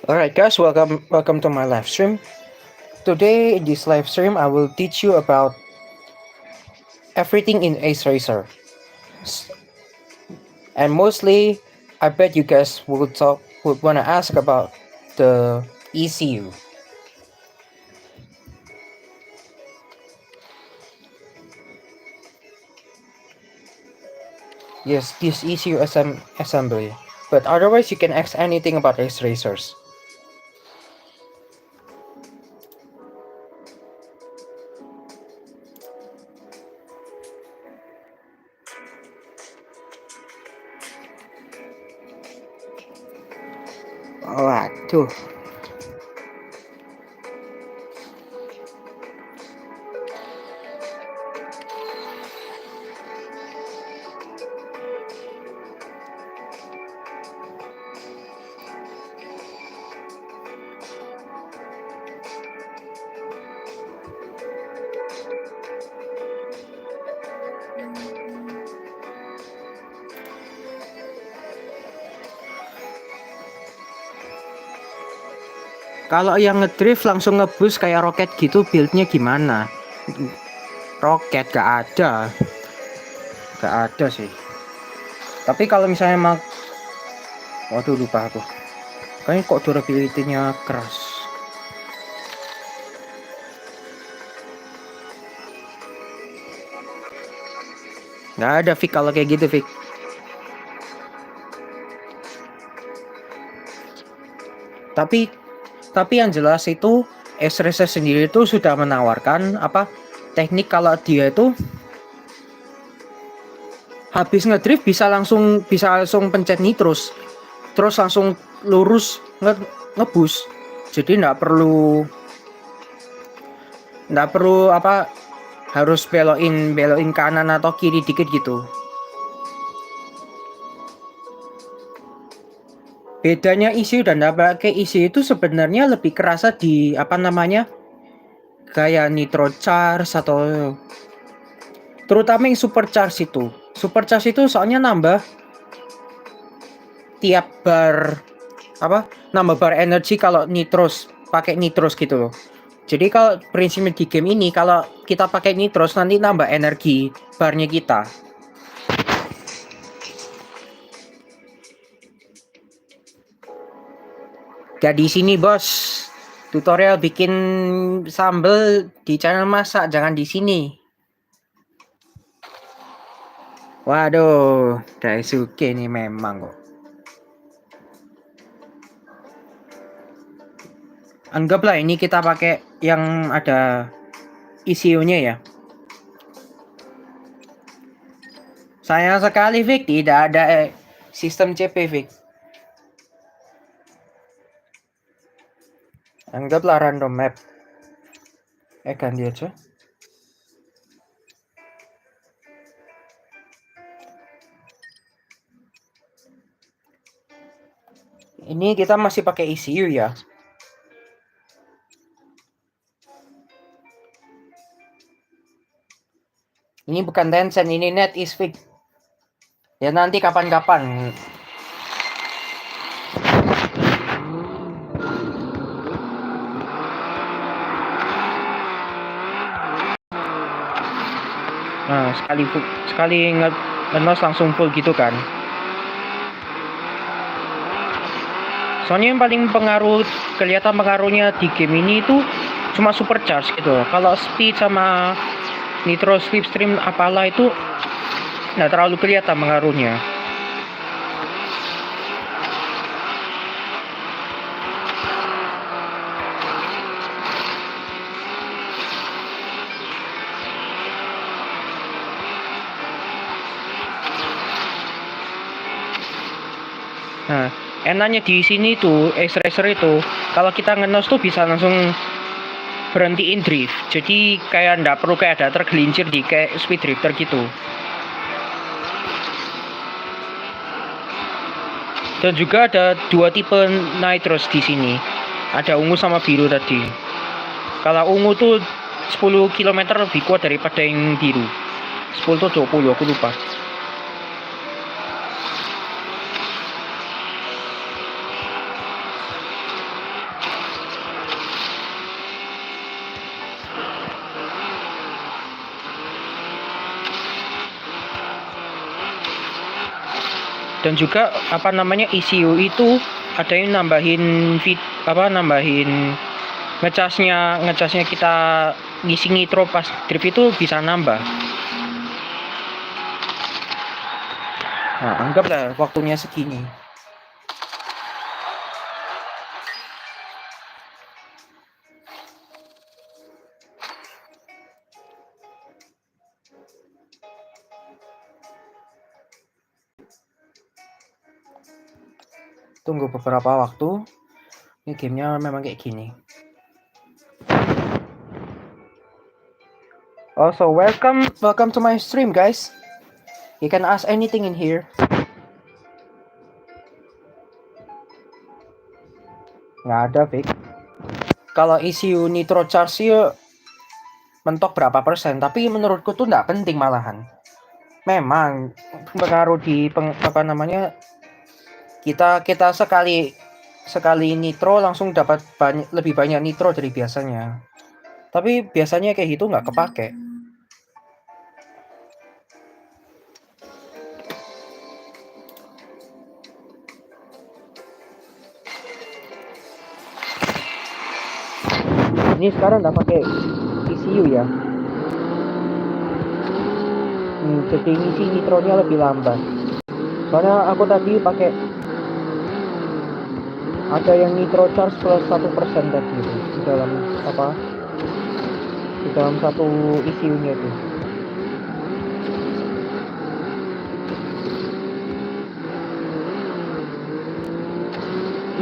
Alright guys, welcome to my live stream. Today in this live stream I will teach you about everything in Ace Racer. And mostly I bet you guys would wanna ask about the ECU. Yes, this ECU assembly. But otherwise you can ask anything about Ace Racers. Waduh. Kalau yang ngedrift langsung ngebus kayak roket gitu buildnya gimana? Roket gak ada sih. Tapi kalau misalnya waduh lupa aku. Kayaknya kok durability-nya keras. Nggak ada Vic kalau kayak gitu Vic. Tapi yang jelas itu S-Racer sendiri itu sudah menawarkan teknik kalau dia itu habis ngedrift bisa langsung pencet nitros terus langsung lurus ngebus. Jadi nggak perlu harus belokin kanan atau kiri dikit gitu. Bedanya ECU dan pakai ECU itu sebenarnya lebih kerasa di kayak nitro charge atau terutama yang supercharge itu. Supercharge itu soalnya nambah tiap nambah bar energi kalau pakai nitros gitu loh. Jadi kalau prinsipnya di game ini kalau kita pakai nitros nanti nambah energi barnya kita. Gak di sini bos. Tutorial bikin sambal di channel masak, jangan di sini. Waduh, Daisuke nih memang kok. Anggaplah ini kita pakai yang ada ECU-nya ya. Sayang sekali Vic, tidak ada sistem CP Vic. Anggaplah random map. Ganti aja. Ini kita masih pakai ECU ya. Ini bukan Tencent, ini NetEase. Ya nanti kapan-kapan. Nah, sekali ngenos langsung full gitu kan. Soalnya yang paling kelihatan pengaruhnya di game ini itu cuma supercharge gitu. Kalau speed sama nitro slipstream apalah itu nggak terlalu kelihatan pengaruhnya. Nah, enaknya di sini tuh X-Racer itu kalau kita ngenos tuh bisa langsung berhentiin drift. Jadi kayak nggak perlu kayak ada tergelincir di kayak speed drifter gitu. Dan juga ada dua tipe nitros di sini. Ada ungu sama biru tadi. Kalau ungu tuh 10 km lebih kuat daripada yang biru. 10 atau 20 aku lupa. Dan juga apa namanya ECU itu ada yang nambahin nambahin ngecasnya kita ngisi nitro pas trip itu bisa nambah. Nah, anggaplah waktunya segini. Tunggu beberapa waktu. Ini gamenya memang kayak gini. Also, welcome to my stream, guys. You can ask anything in here. Nggak ada, Vic. Kalau ECU nitro charge ya mentok berapa persen, tapi menurutku tuh nggak penting malahan. Memang pengaruh di kita sekali nitro langsung dapat lebih banyak nitro dari biasanya. Tapi biasanya kayak gitu nggak kepake. Ini sekarang nggak pakai ECU ya. Jadi ngisi nitronya lebih lambat. Soalnya aku tadi pakai ada yang nitro charge plus 1% tadi itu di dalam di dalam satu ECU-nya itu.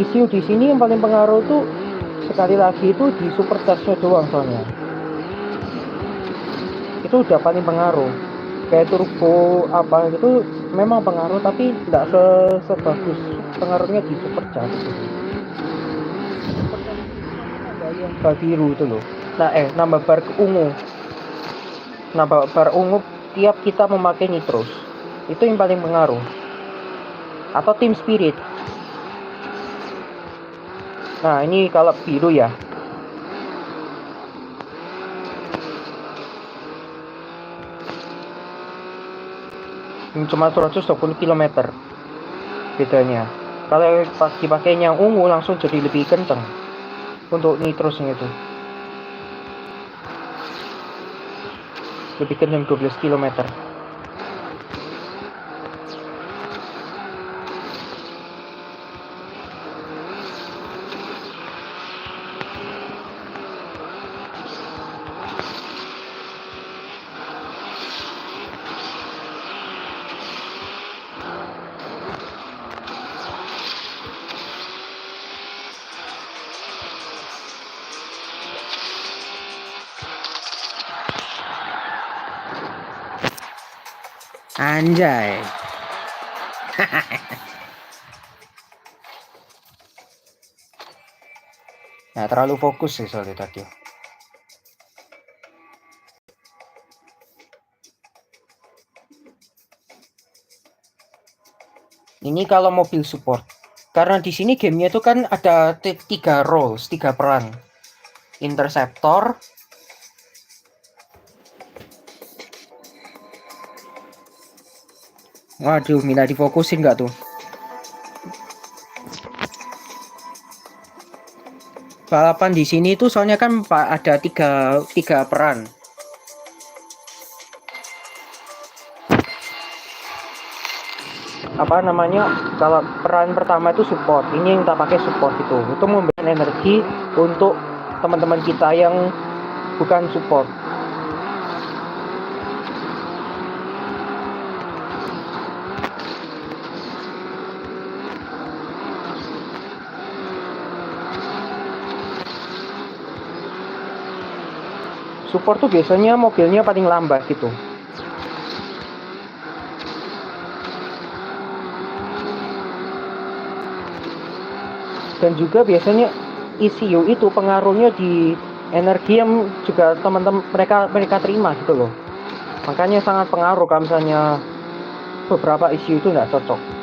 ECU di sini yang paling pengaruh tuh sekali lagi itu di supercharge-nya doang soalnya. Itu udah paling pengaruh. Kayak turbo apa itu memang pengaruh tapi tidak sebagus pengaruhnya di supercharge gitu. Ada yang bar biru itu loh. Nambah bar ungu. Nambah bar ungu tiap kita memakai nitros. Itu yang paling pengaruh. Atau team spirit. Nah, ini kalau biru ya. Cuma 120 km bedanya. Kalau pas dipakai yang ungu langsung jadi lebih kenceng untuk nitrosnya itu. Lebih kenceng 12 km. Anjay. Nah, terlalu fokus sih soalnya tadi. Ini kalau mobil support. Karena di sini gamenya itu kan ada 3 roles, 3 peran. Interceptor, waduh, Mila difokusin nggak tuh? Balapan di sini tuh soalnya kan ada tiga peran. Apa namanya? Kalau peran pertama itu support. Ini yang kita pakai support itu memberikan energi untuk teman-teman kita yang bukan support. Support tuh biasanya mobilnya paling lambat gitu. Dan juga biasanya ECU itu pengaruhnya di energi yang juga teman-teman mereka terima gitu loh. Makanya sangat pengaruh kalau misalnya beberapa ECU itu nggak cocok.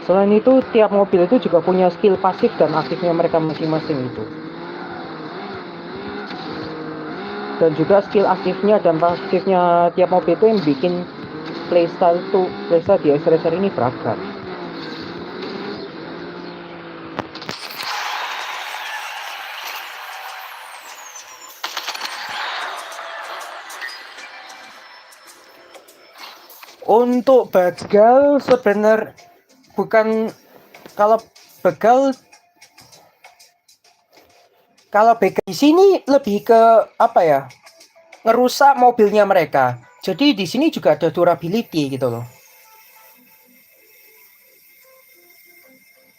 Selain itu, tiap mobil itu juga punya skill pasif dan aktifnya mereka masing-masing itu. Dan juga skill aktifnya dan pasifnya tiap mobil itu yang bikin playstyle di X-Racer ini beragam. Untuk begal sebenarnya bukan, kalau begal di sini lebih ke apa ya, ngerusak mobilnya mereka. Jadi di sini juga ada durability gitu loh.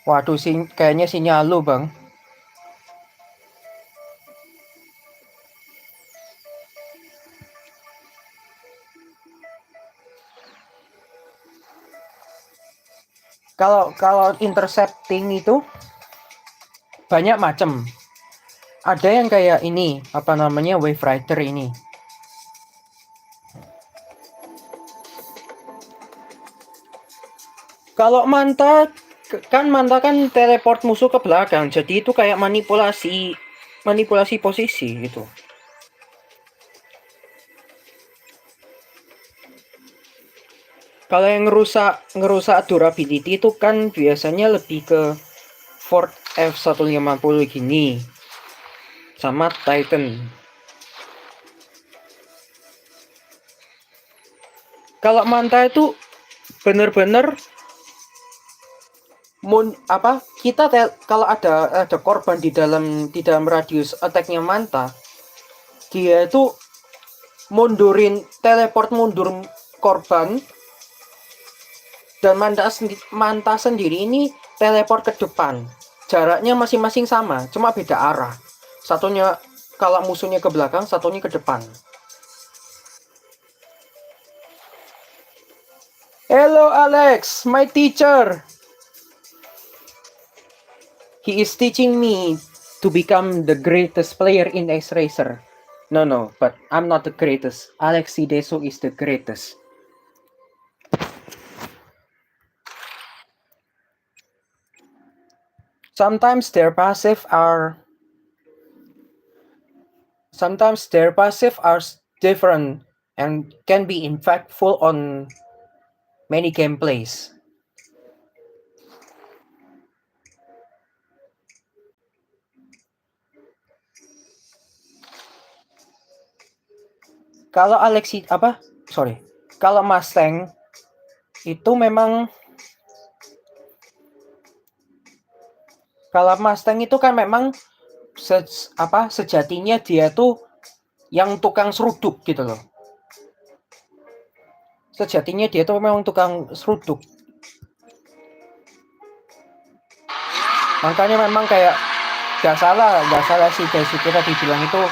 Waduh, kayaknya sinyal lu, Bang. Kalau intercepting itu banyak macam. Ada yang kayak ini, apa namanya, Wave Rider ini. Kalau manta kan teleport musuh ke belakang, jadi itu kayak manipulasi posisi gitu. Kalau yang ngerusak durability itu kan biasanya lebih ke Ford F150 gini sama Titan. Kalau manta itu bener-bener kita kalau ada korban di dalam radius attack-nya manta, dia itu teleport mundur korban, dan manta sendiri ini teleport ke depan. Jaraknya masing-masing sama, cuma beda arah. Satunya kalau musuhnya ke belakang, satunya ke depan. Hello Alex, my teacher. He is teaching me to become the greatest player in X-Racer. No, but I'm not the greatest. Alex Deso is the greatest. Sometimes their passive are different and can be impactful on many gameplays. Kalau kalau Mustang itu memang, kan memang sejatinya dia tuh yang tukang seruduk gitu loh. Sejatinya dia tuh memang tukang seruduk. Makanya memang kayak gak salah sih Daisuke tadi bilang itu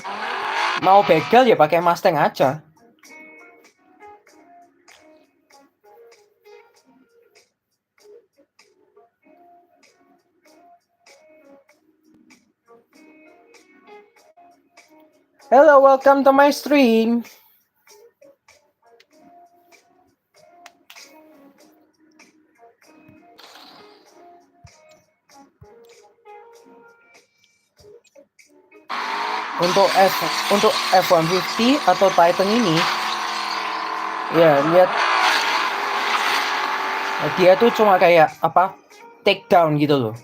mau begal ya pakai Mustang aja. Hello, welcome to my stream. Untuk F150 atau Titan ini, ya lihat, dia tuh cuma kayak take down gitu loh,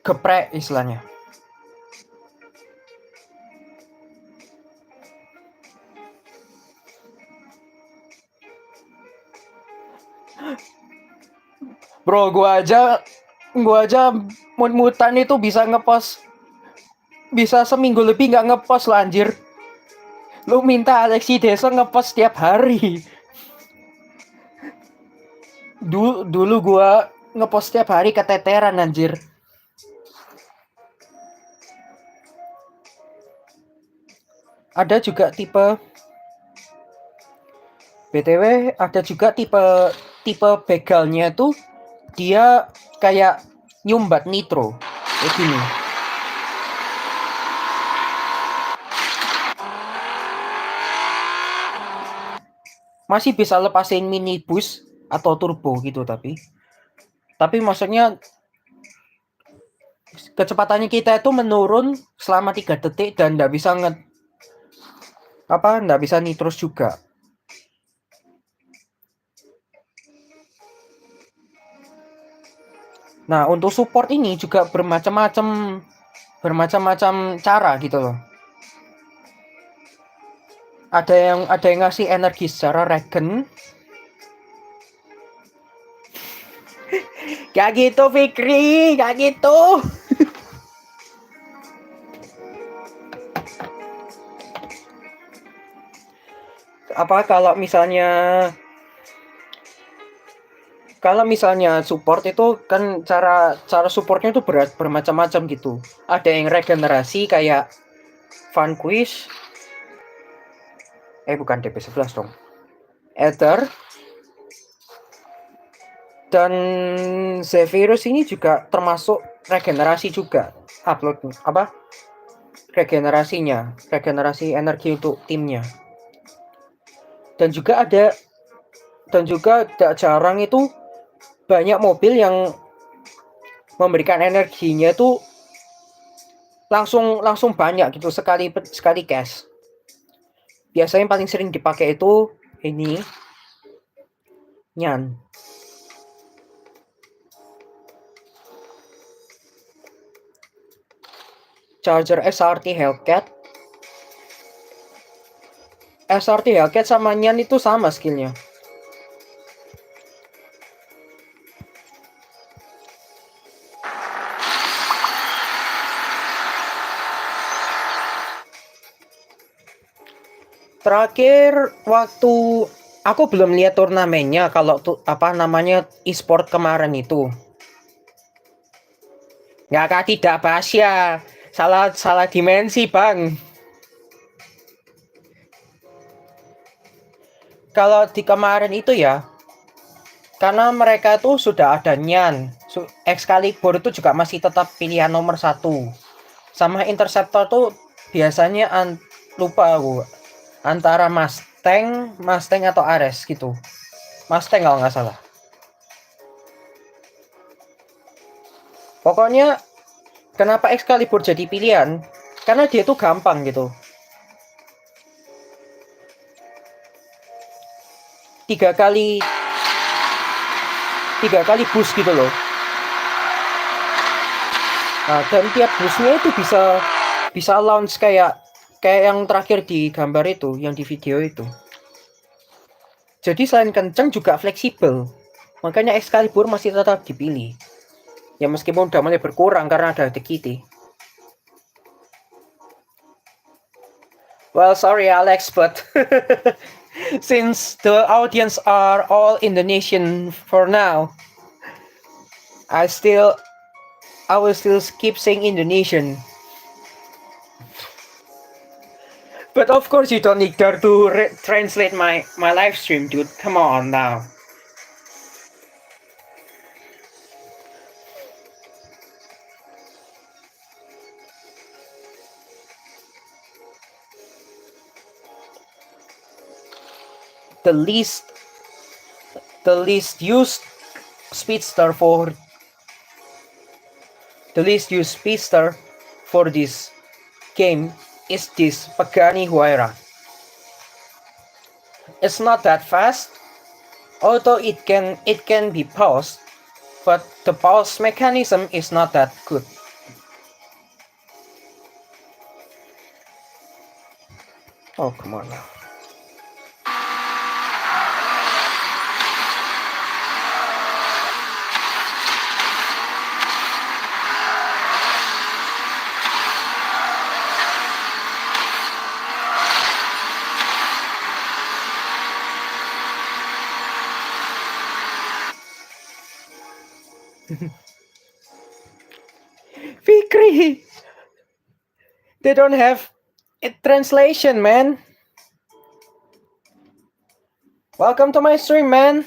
geprek istilahnya. Bro, gua aja mut-mutan itu bisa ngepost, bisa seminggu lebih nggak ngepost lah anjir. Lu minta Alexi Deso ngepost tiap hari. Dulu gua ngepost tiap hari keteteran anjir. Ada juga BTW ada juga tipe begalnya tuh dia kayak nyumbat nitro kayak gini. Masih bisa lepasin minibus atau turbo gitu, tapi maksudnya kecepatannya kita itu menurun selama 3 detik dan nggak bisa nggak bisa nitros juga. Nah, untuk support ini juga bermacam-macam cara gitu loh. Ada yang ngasih energi secara regen. Gak gitu Fikri, gak gitu. Apa kalau misalnya support itu kan cara supportnya itu bermacam-macam gitu. Ada yang regenerasi kayak Vann bukan DP11 dong. Ether dan Zephyrus ini juga termasuk regenerasi juga. Regenerasi energi untuk timnya. Dan juga tidak jarang itu banyak mobil yang memberikan energinya itu langsung banyak gitu sekali cash. Biasanya paling sering dipakai itu ini Nyan. Charger SRT Hellcat. SRT Hellcat sama Nyan itu sama skillnya. Terakhir waktu aku belum lihat turnamennya kalau e-sport kemarin itu. Tidak Basya. Salah dimensi, Bang. Kalau di kemarin itu ya, karena mereka tuh sudah ada Nyan. Excalibur itu juga masih tetap pilihan nomor 1. Sama Interceptor tuh biasanya lupa aku. Antara Mustang atau Ares gitu. Mustang kalau nggak salah. Pokoknya kenapa Excalibur jadi pilihan? Karena dia tuh gampang gitu. 3 kali boost gitu loh. Nah, dan tiap boostnya itu bisa launch kayak yang terakhir di gambar itu, yang di video itu. Jadi selain kenceng juga fleksibel. Makanya Excalibur masih tetap dipilih. Ya meskipun udah mulai berkurang karena ada The Kitty. Well, sorry Alex, but since the audience are all Indonesian for now, I will still keep saying Indonesian. But of course you don't need to translate my live stream, dude. Come on now. The least used speedster for this game is this Pagani Huayra. It's not that fast, although it can be paused, but the pause mechanism is not that good. Oh, come on now. Fikri, they don't have a translation, man. Welcome to my stream, man.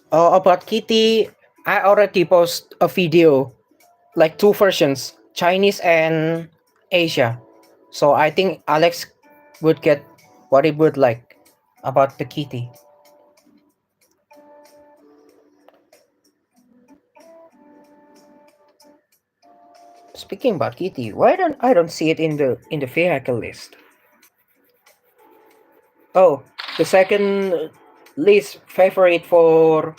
Oh, about Kitty, I already post a video, like two versions, Chinese and Asia. So I think Alex would get what he would like about the Kitty. Speaking about Kitty, why don't I don't see it in the vehicle list? Oh, the second least favorite for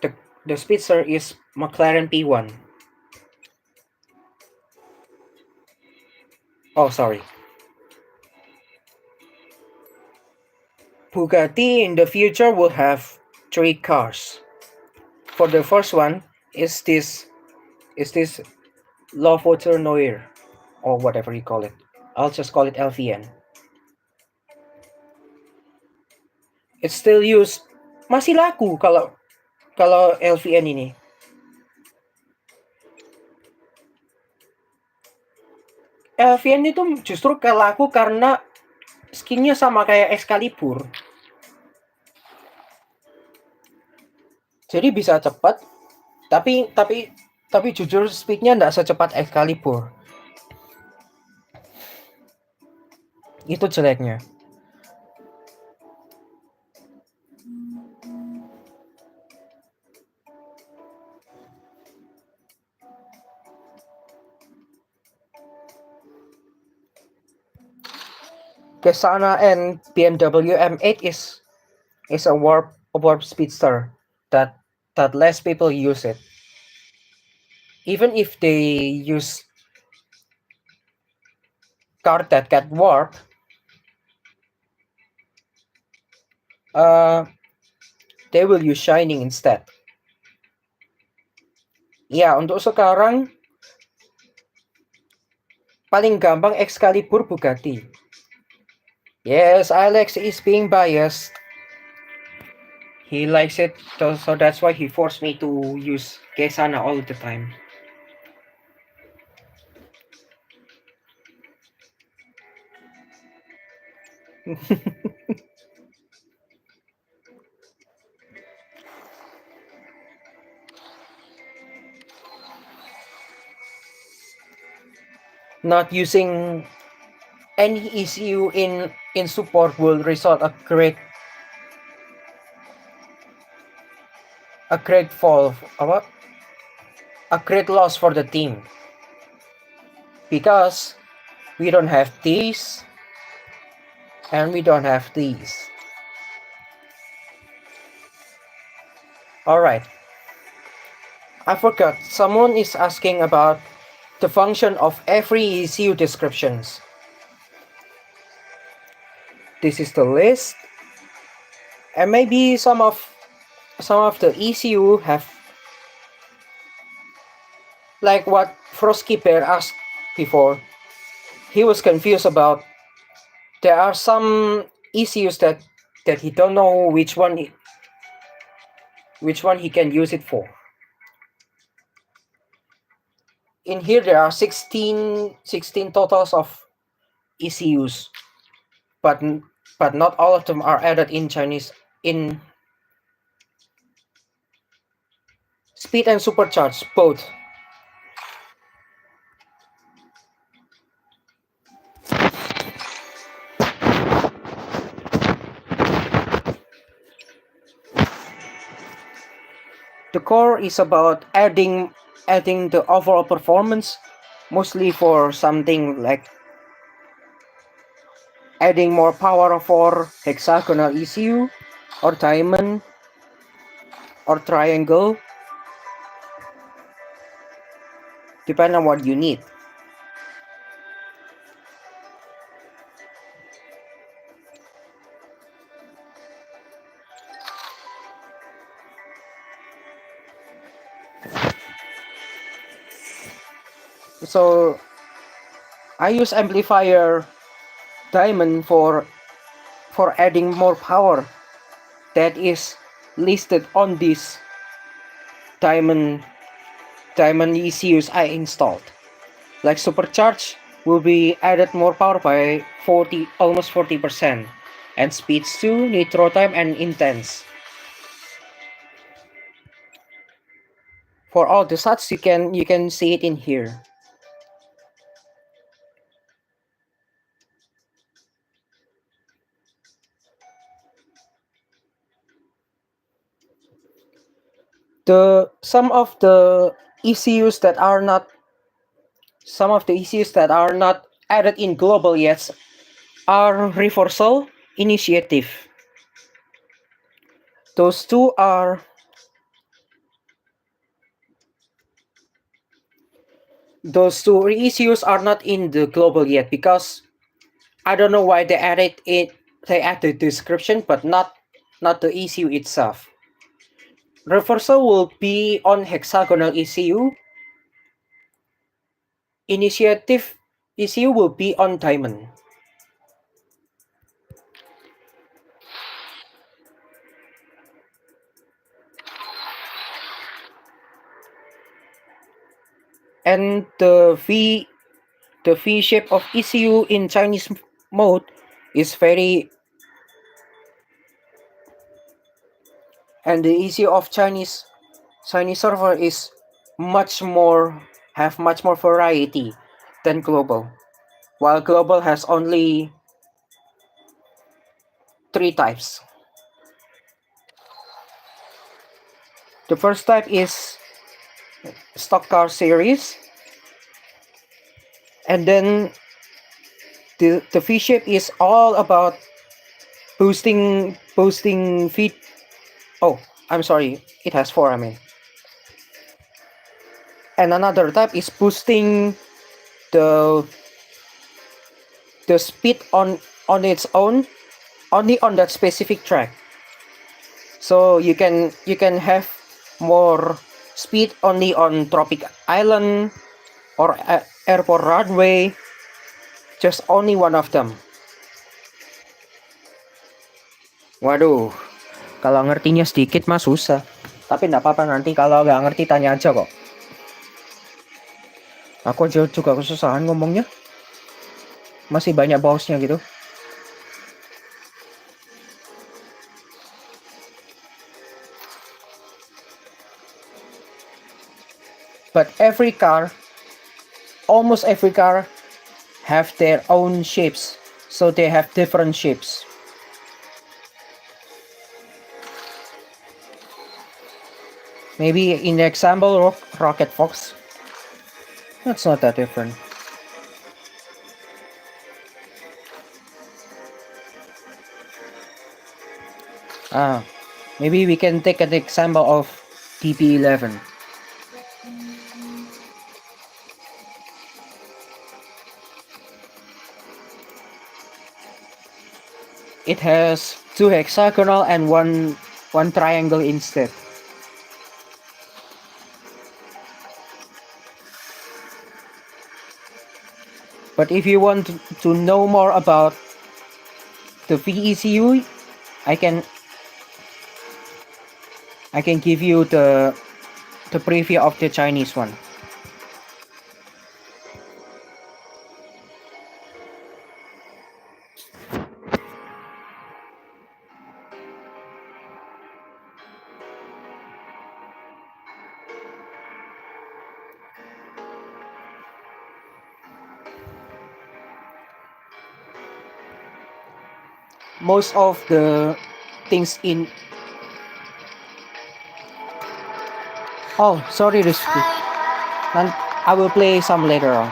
the the Spitzer is McLaren P1. Oh, sorry. Bugatti in the future will have three cars. For the first one is this low water noir or whatever you call it. I'll just call it LVN. It's still used, masih laku kalau kalau LVN ini. LVN itu justru laku karena skinnya sama kayak Excalibur. Jadi bisa cepat, tapi jujur speednya nggak secepat Excalibur. Itu jeleknya. Kesana and BMW M8 is a warp speedster that less people use it. Even if they use car that get warp, they will use shining instead. Ya, untuk sekarang paling gampang Excalibur Bugatti. Yes, Alex is being biased. He likes it, so that's why he forced me to use Kesana all the time. Not using any ECU in support will result a great fall, a great loss for the team, because we don't have these and we don't have these. All right, I forgot, someone is asking about the function of every ECU descriptions. This is the list, and maybe some of the ECU have, like what Frosky Bear asked before. He was confused about, there are some ECUs that he don't know which one he can use it for. In here there are 16 totals of ECUs, but not all of them are added in Chinese in speed and supercharged both. The core is about adding the overall performance, mostly for something like adding more power for hexagonal ECU or diamond or triangle, depending on what you need. So I use amplifier diamond for adding more power that is listed on this diamond ECUs I installed. Like supercharge will be added more power by almost 40%, and speeds 2, nitro time, and intense. For all the sats, you can see it in here. The some of the ECUs that are not added in global yet are reversal initiative. Those two are those two ECUs are not in the global yet because I don't know why they added it. They add the description, but not the ECU itself. Reversal will be on hexagonal ECU. Initiative ECU will be on diamond. And the V shape of ECU in Chinese mode is very, and the ECU of Chinese server is much more have much more variety than global. While global has only 3 types. The first type is stock car series, and then the V shape is all about boosting feed. Oh, I'm sorry, it has 4. I mean, and another type is boosting the the speed on its own only on that specific track. So you can have more speed only on Tropic Island or Airport Runway, just only one of them. Waduh, kalau ngertinya sedikit mah susah. Tapi nggak apa-apa, nanti kalau nggak ngerti tanya aja kok. Aku juga kesusahan ngomongnya. Masih banyak pausnya gitu. But almost every car have their own shapes. So they have different shapes. Maybe in the example Rocket Fox, that's not that different. Maybe we can take an example of TP11. It has 2 hexagonal and one triangle instead. But if you want to know more about the VECU, I can give you the preview of the Chinese one. Most of the things in... Oh, sorry, Risky. And I will play some later on.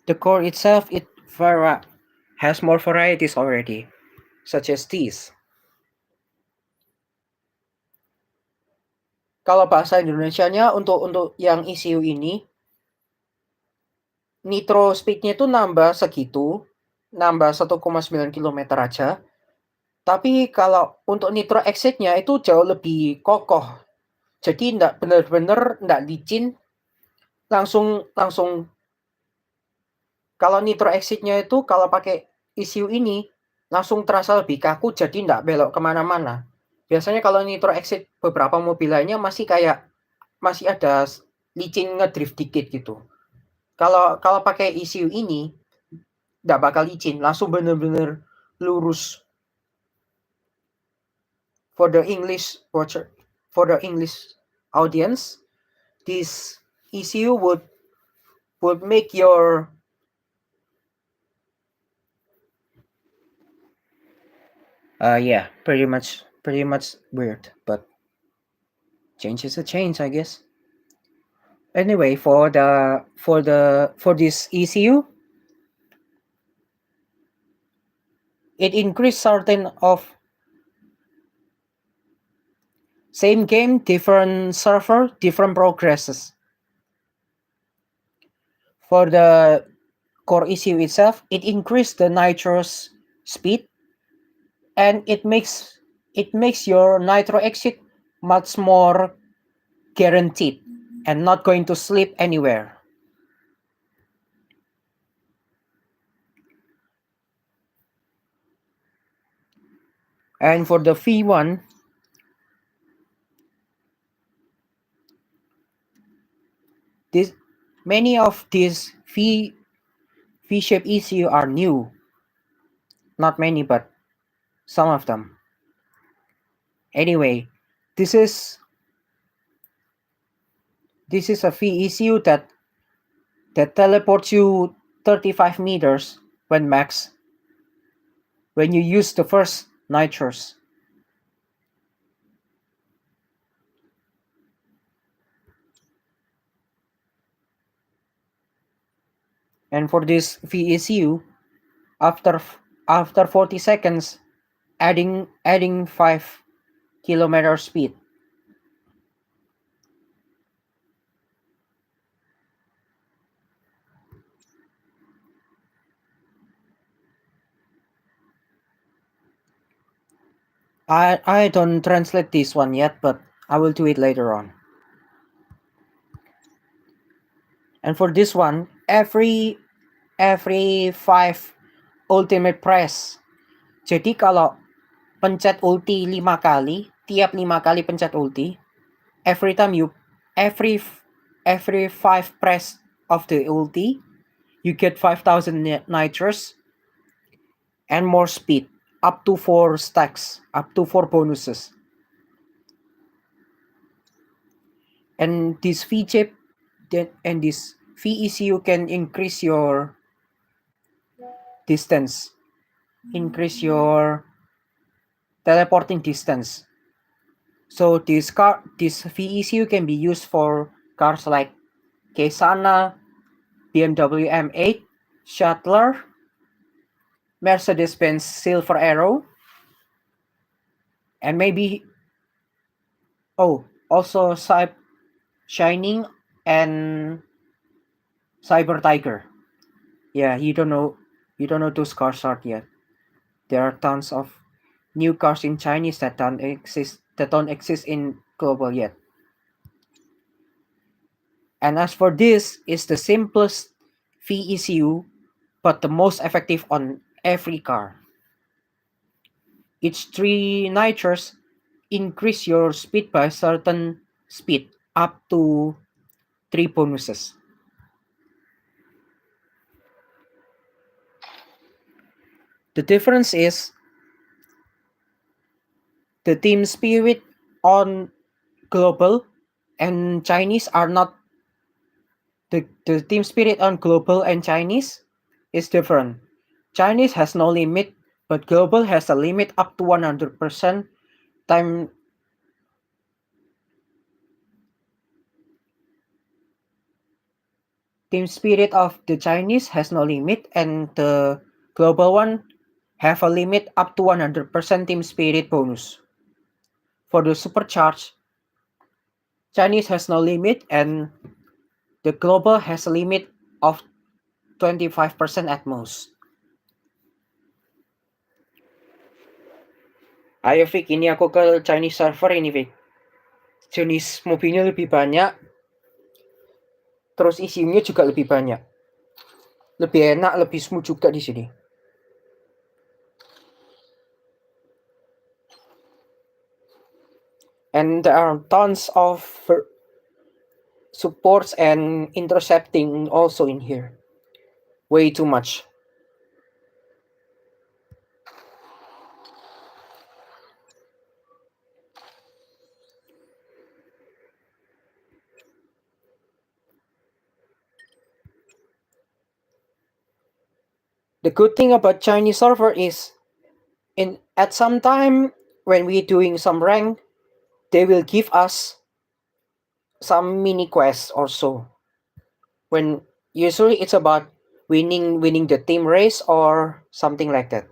The core itself, has more varieties already, such as these. kalau bahasa Indonesianya untuk yang ECU ini, nitro speed-nya itu nambah segitu, nambah 1,9 kilometer aja. Tapi kalau untuk nitro exit-nya itu jauh lebih kokoh. Jadi bener-bener nggak licin, langsung kalau nitro exit-nya itu kalau pakai ECU ini langsung terasa lebih kaku, jadi nggak belok kemana-mana. Biasanya kalau nitro exit beberapa mobil lainnya masih ada licin ngedrift dikit gitu. Kalau pakai ECU ini nggak bakal licin, langsung bener-bener lurus. For the English audience, this ECU would make your yeah, pretty much weird, but change is a change, I guess. Anyway, for this ECU, it increased certain of same game, different server, different progresses. For the core ECU itself, it increased the nitro's speed, and it makes your nitro exit much more guaranteed and not going to slip anywhere. And for the V1, many of these V-shaped ECU are new. Not many, but some of them. Anyway, this is a V-ECU that teleports you 35 meters when max, when you use the first nitros. And for this V-ECU, after 40 seconds, adding 5 kilometer speed. I don't translate this one yet, but I will do it later on. And for this one, every 5 ultimate press. Jadi kalau pencet ulti 5 kali, tiap 5 kali pencet ulti, every 5 press of the ulti, you get 5,000 nitros and more speed, up to 4 stacks, up to 4 bonuses. And this V chip and this VECU can increase your distance, increase your teleporting distance. So this VECU can be used for cars like Kesana, BMW M8, Shuttler, Mercedes-Benz Silver Arrow, and maybe also Shining and Cyber Tiger. Yeah, you don't know those cars are yet. There are tons of new cars in Chinese that don't exist in global yet. And as for this, is the simplest VECU, but the most effective on every car. Each 3 nitros increase your speed by a certain speed, up to 3 bonuses. The difference is the team spirit on global and Chinese are not. The team spirit on global and Chinese is different. Chinese has no limit, but global has a limit up to 100% time. Team spirit of the Chinese has no limit, and the global one have a limit up to 100% team spirit bonus. For the supercharge, Chinese has no limit, and the global has a limit of 25% at most. Ayo Vic, ini aku ke Chinese server ini Vic. Jenis mobilnya lebih banyak, terus isinya juga lebih banyak. Lebih enak, lebih smooth juga di sini. And there are tons of supports and intercepting also in here. Way too much. The good thing about Chinese server is at some time when we're doing some rank, they will give us some mini quests or so. When usually it's about winning the team race or something like that.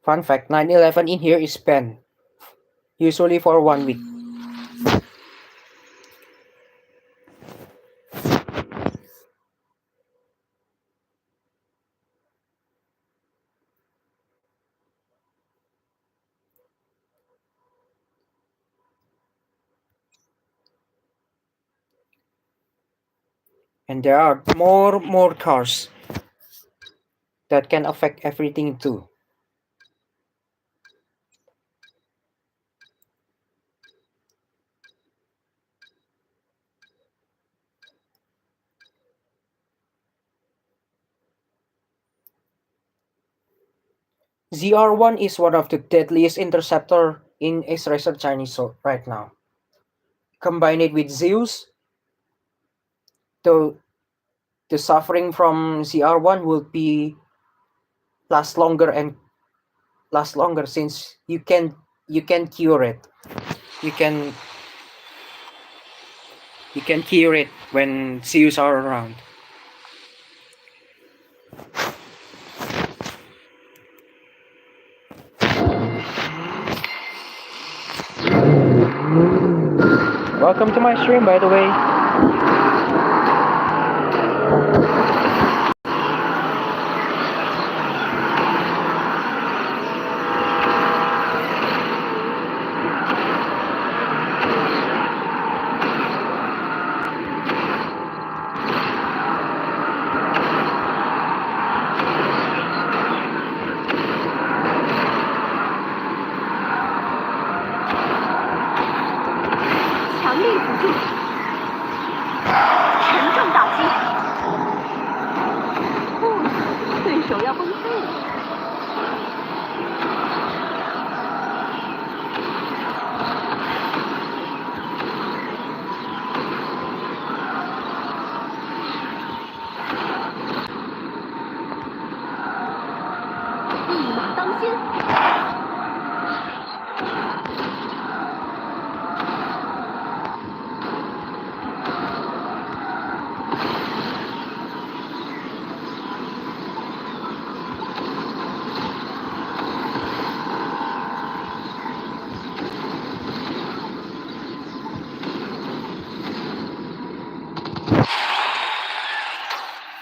Fun fact, 9/11 in here is banned, usually for 1 week. And there are more cars that can affect everything too. ZR1 is one of the deadliest interceptor in X-Racer Chinese right now. Combine it with Zeus, the suffering from ZR1 will be last longer since you can cure it. You can cure it when Zeus are around. Welcome to my stream, by the way.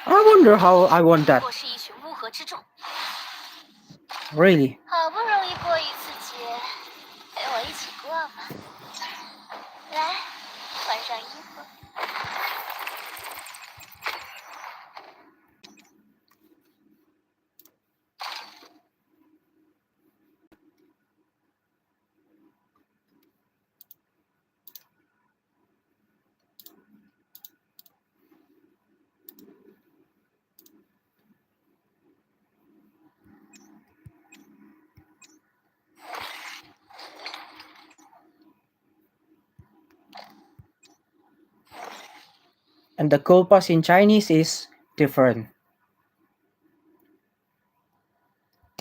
I wonder how I want that. Really? And the gold pass in Chinese is different.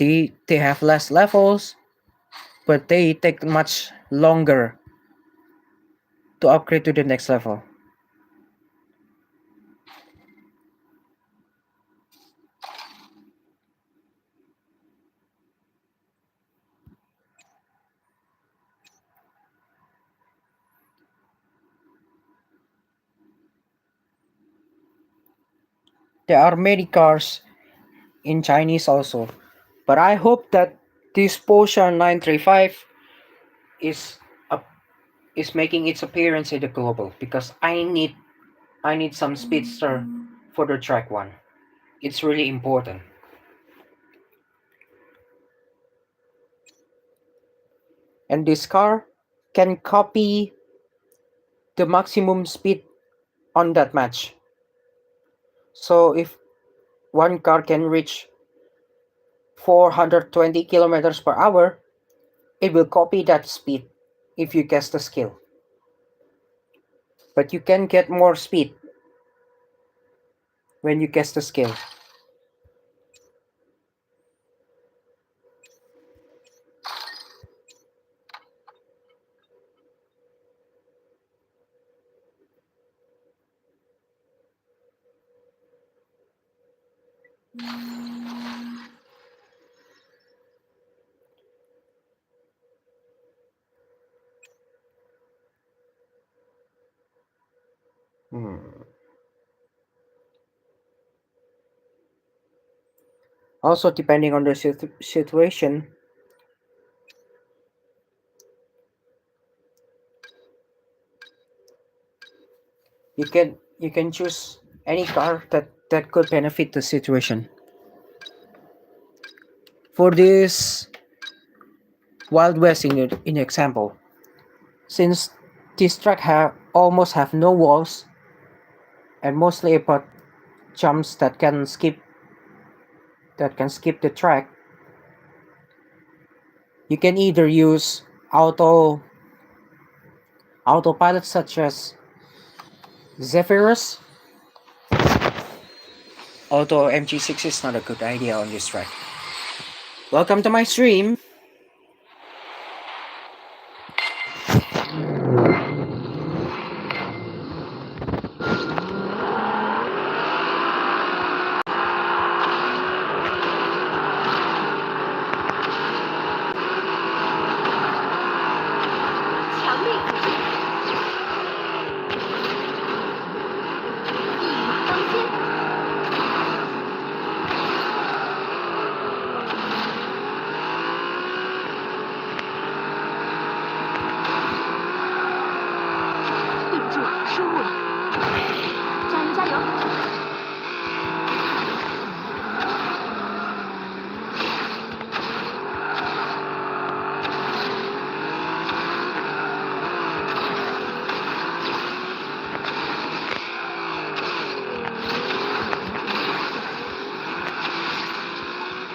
They have less levels, but they take much longer to upgrade to the next level. There are many cars in Chinese also, but I hope that this Porsche 935 is up, is making its appearance in the global, because I need some speedster for the track one. It's really important. And this car can copy the maximum speed on that match. So if one car can reach 420 kilometers per hour, it will copy that speed if you guess the skill. But you can get more speed when you guess the skill. Hmm. Also, depending on the situation, you can choose any car that could benefit the situation. For this Wild West in example, since this track almost have no walls and mostly about jumps that can skip the track, you can either use autopilot such as Zephyrus. Although MG6 is not a good idea on this track. Welcome to my stream.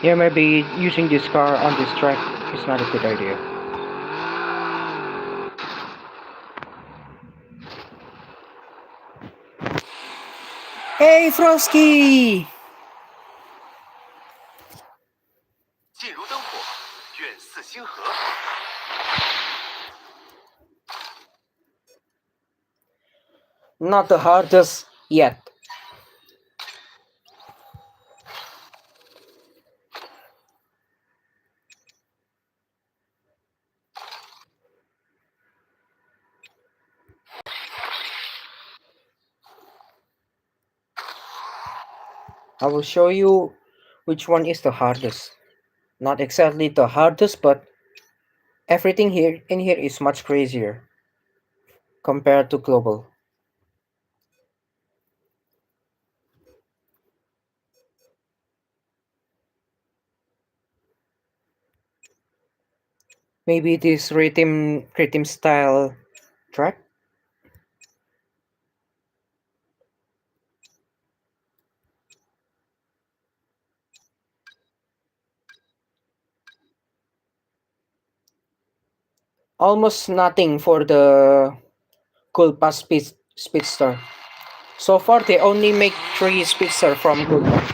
Yeah, maybe using this car on this track is not a good idea. Hey, Frosky! Not the hardest yet. I will show you which one is the hardest. Not exactly the hardest, but everything here in here is much crazier compared to global. Maybe this rhythm style track. Almost nothing for the Cool Pass Speedster. So far, they only make 3 Speedster from Cool Pass.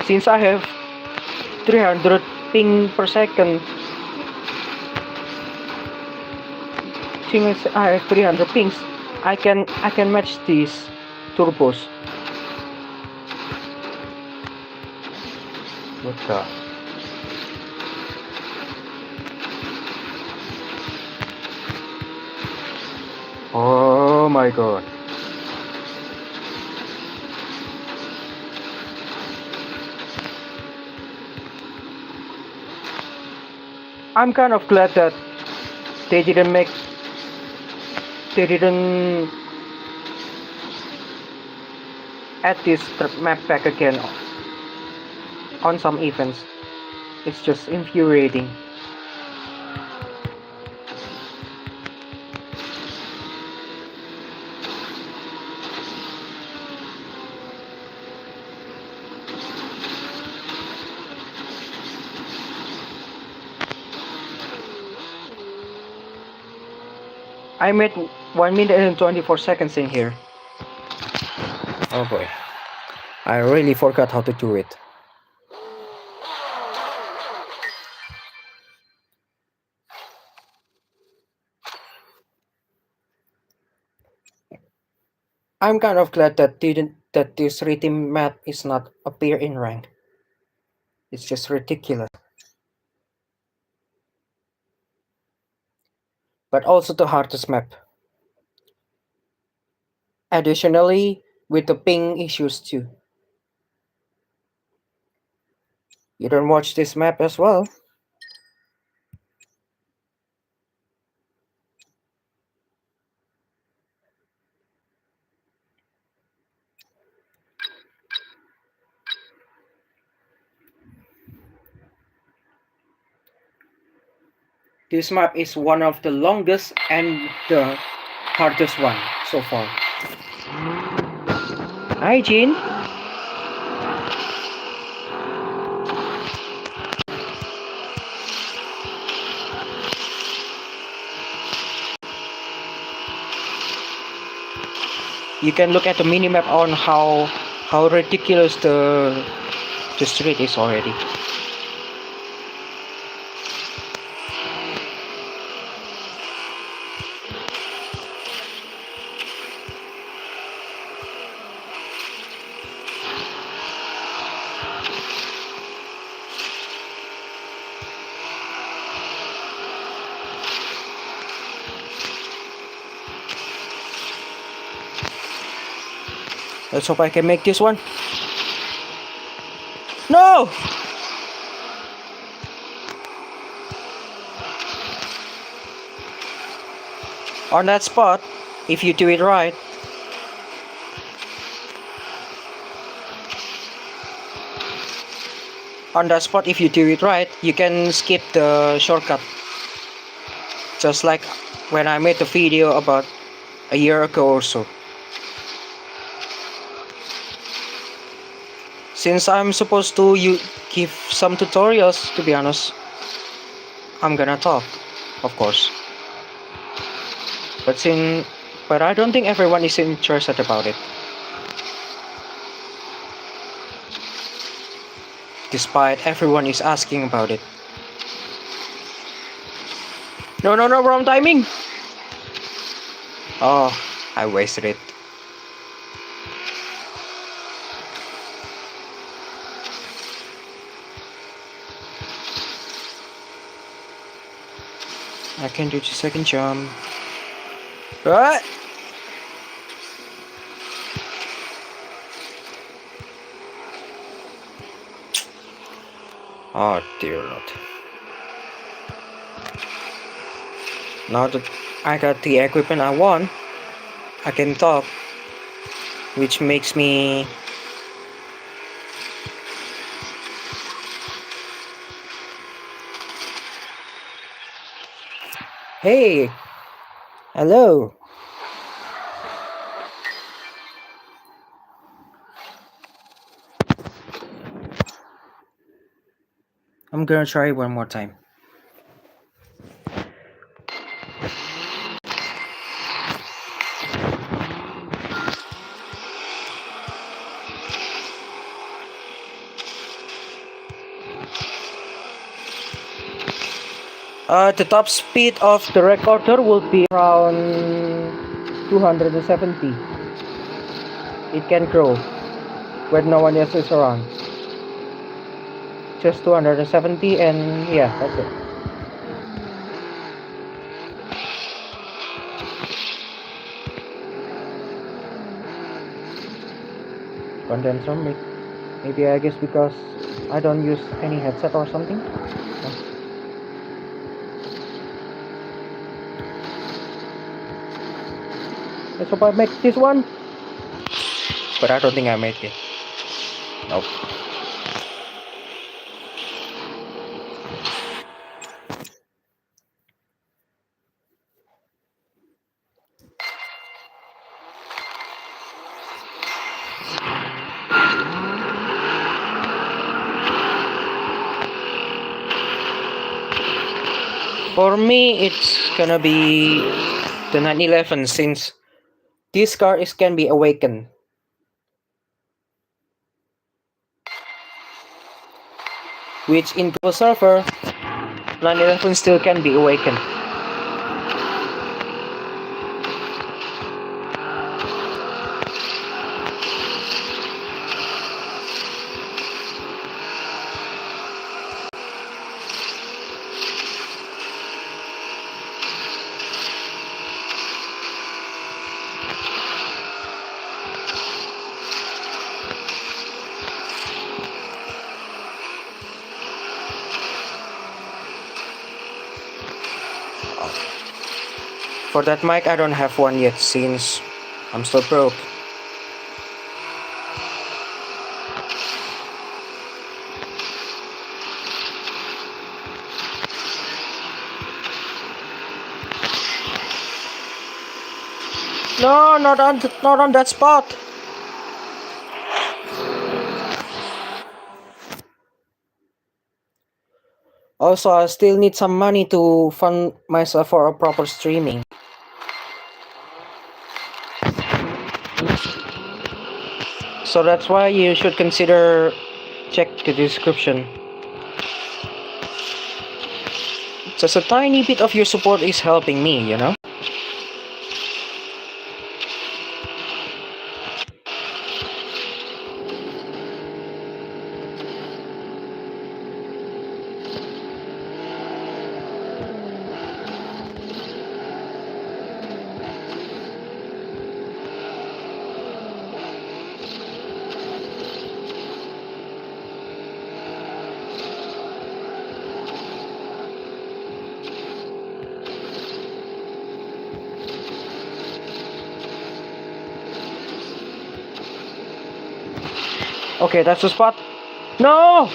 Since I have 300 ping per second, since I have 300 pings, I can match these turbos. What the? Oh my god. I'm kind of glad that they didn't add this map back again on some events. It's just infuriating. I made 1 minute and 24 seconds in here. Oh boy. I really forgot how to do it. I'm kind of glad that this rhythm map is not appear in rank. It's just ridiculous. But also the hardest map. Additionally, with the ping issues too. You don't watch this map as well? This map is one of the longest and the hardest one so far. Hi, Jean. You can look at the minimap on how ridiculous the street is already. Let's hope I can make this one. No! On that spot, if you do it right. On that spot, if you do it right, you can skip the shortcut. Just like when I made the video about a year ago or so. Since I'm supposed to give some tutorials, to be honest, I'm gonna talk, of course. But I don't think everyone is interested about it. Despite everyone is asking about it. No, wrong timing! Oh, I wasted it. I can do the second jump. What? Oh dear Lord. Now that I got the equipment I want, I can talk, which makes me Hey! Hello! I'm gonna try one more time. The top speed of the recorder will be around 270. It can grow when no one else is around. just 270, and yeah, that's it. Condenser mic. Maybe I guess because I don't use any headset or something. Let's hope I make this one. But I don't think I made it. Nope. For me, it's gonna be the 911 since this car can be awakened. Which in Pro Surfer, 911 still can be awakened. For that mic, I don't have one yet since I'm still broke. No, not on that spot. Also, I still need some money to fund myself for a proper streaming. So that's why you should consider check the description. Just a tiny bit of your support is helping me, you know? Okay, that's the spot. No!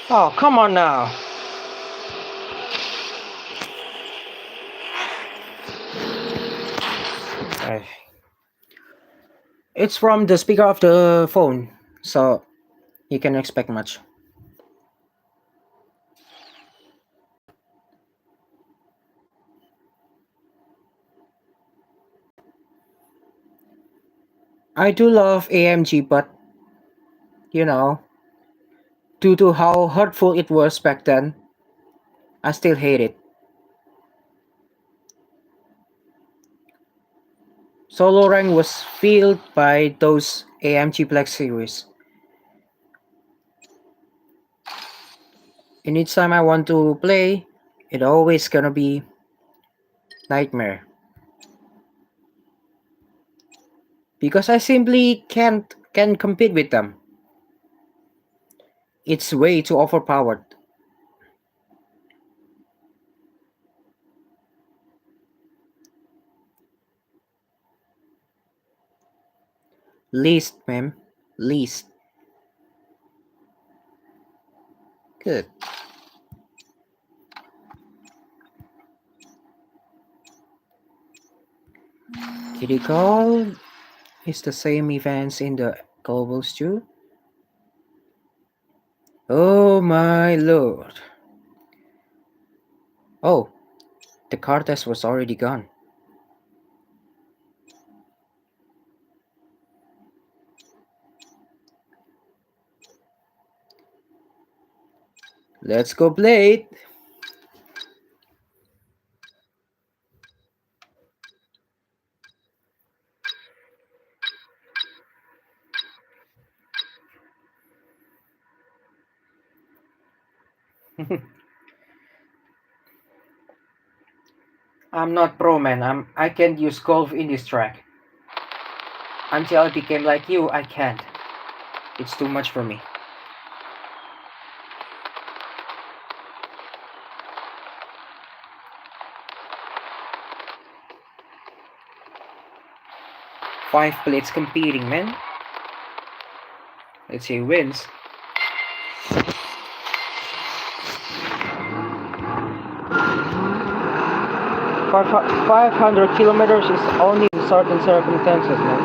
Oh, come on now. It's from the speaker of the phone, so you can expect much. I do love AMG, but you know, due to how hurtful it was back then, I still hate it. Solo rank was filled by those AMG Black Series. And each time I want to play, it always gonna be nightmare. Because I simply can compete with them. It's way too overpowered. Least, ma'am. Least. Good. Critical is the same events in the globals too. Oh my lord. Oh, the car test was already gone. Let's go Blade. I'm not pro, man. I can't use golf in this track. Until I became like you, I can't. It's too much for me. Five plates competing, man. Let's see who wins. 500 kilometers is only in certain circumstances, man.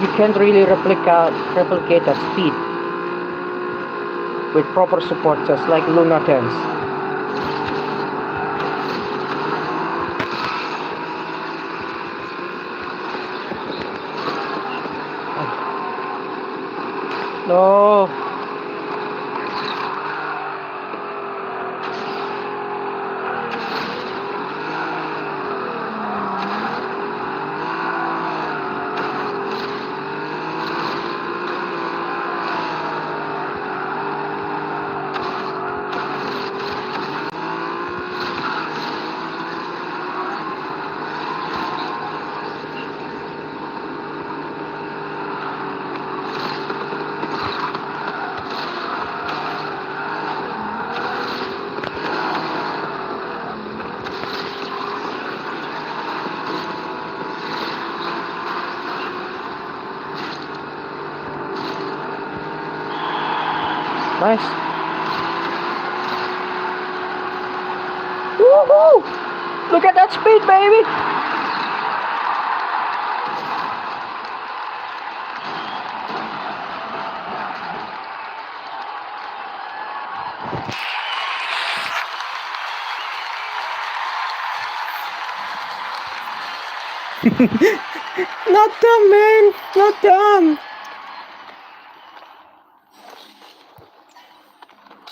You can't really replicate that speed with proper support, just like Luna 10s. No. Nice. Woohoo! Look at that speed, baby! Not dumb, man! Not dumb!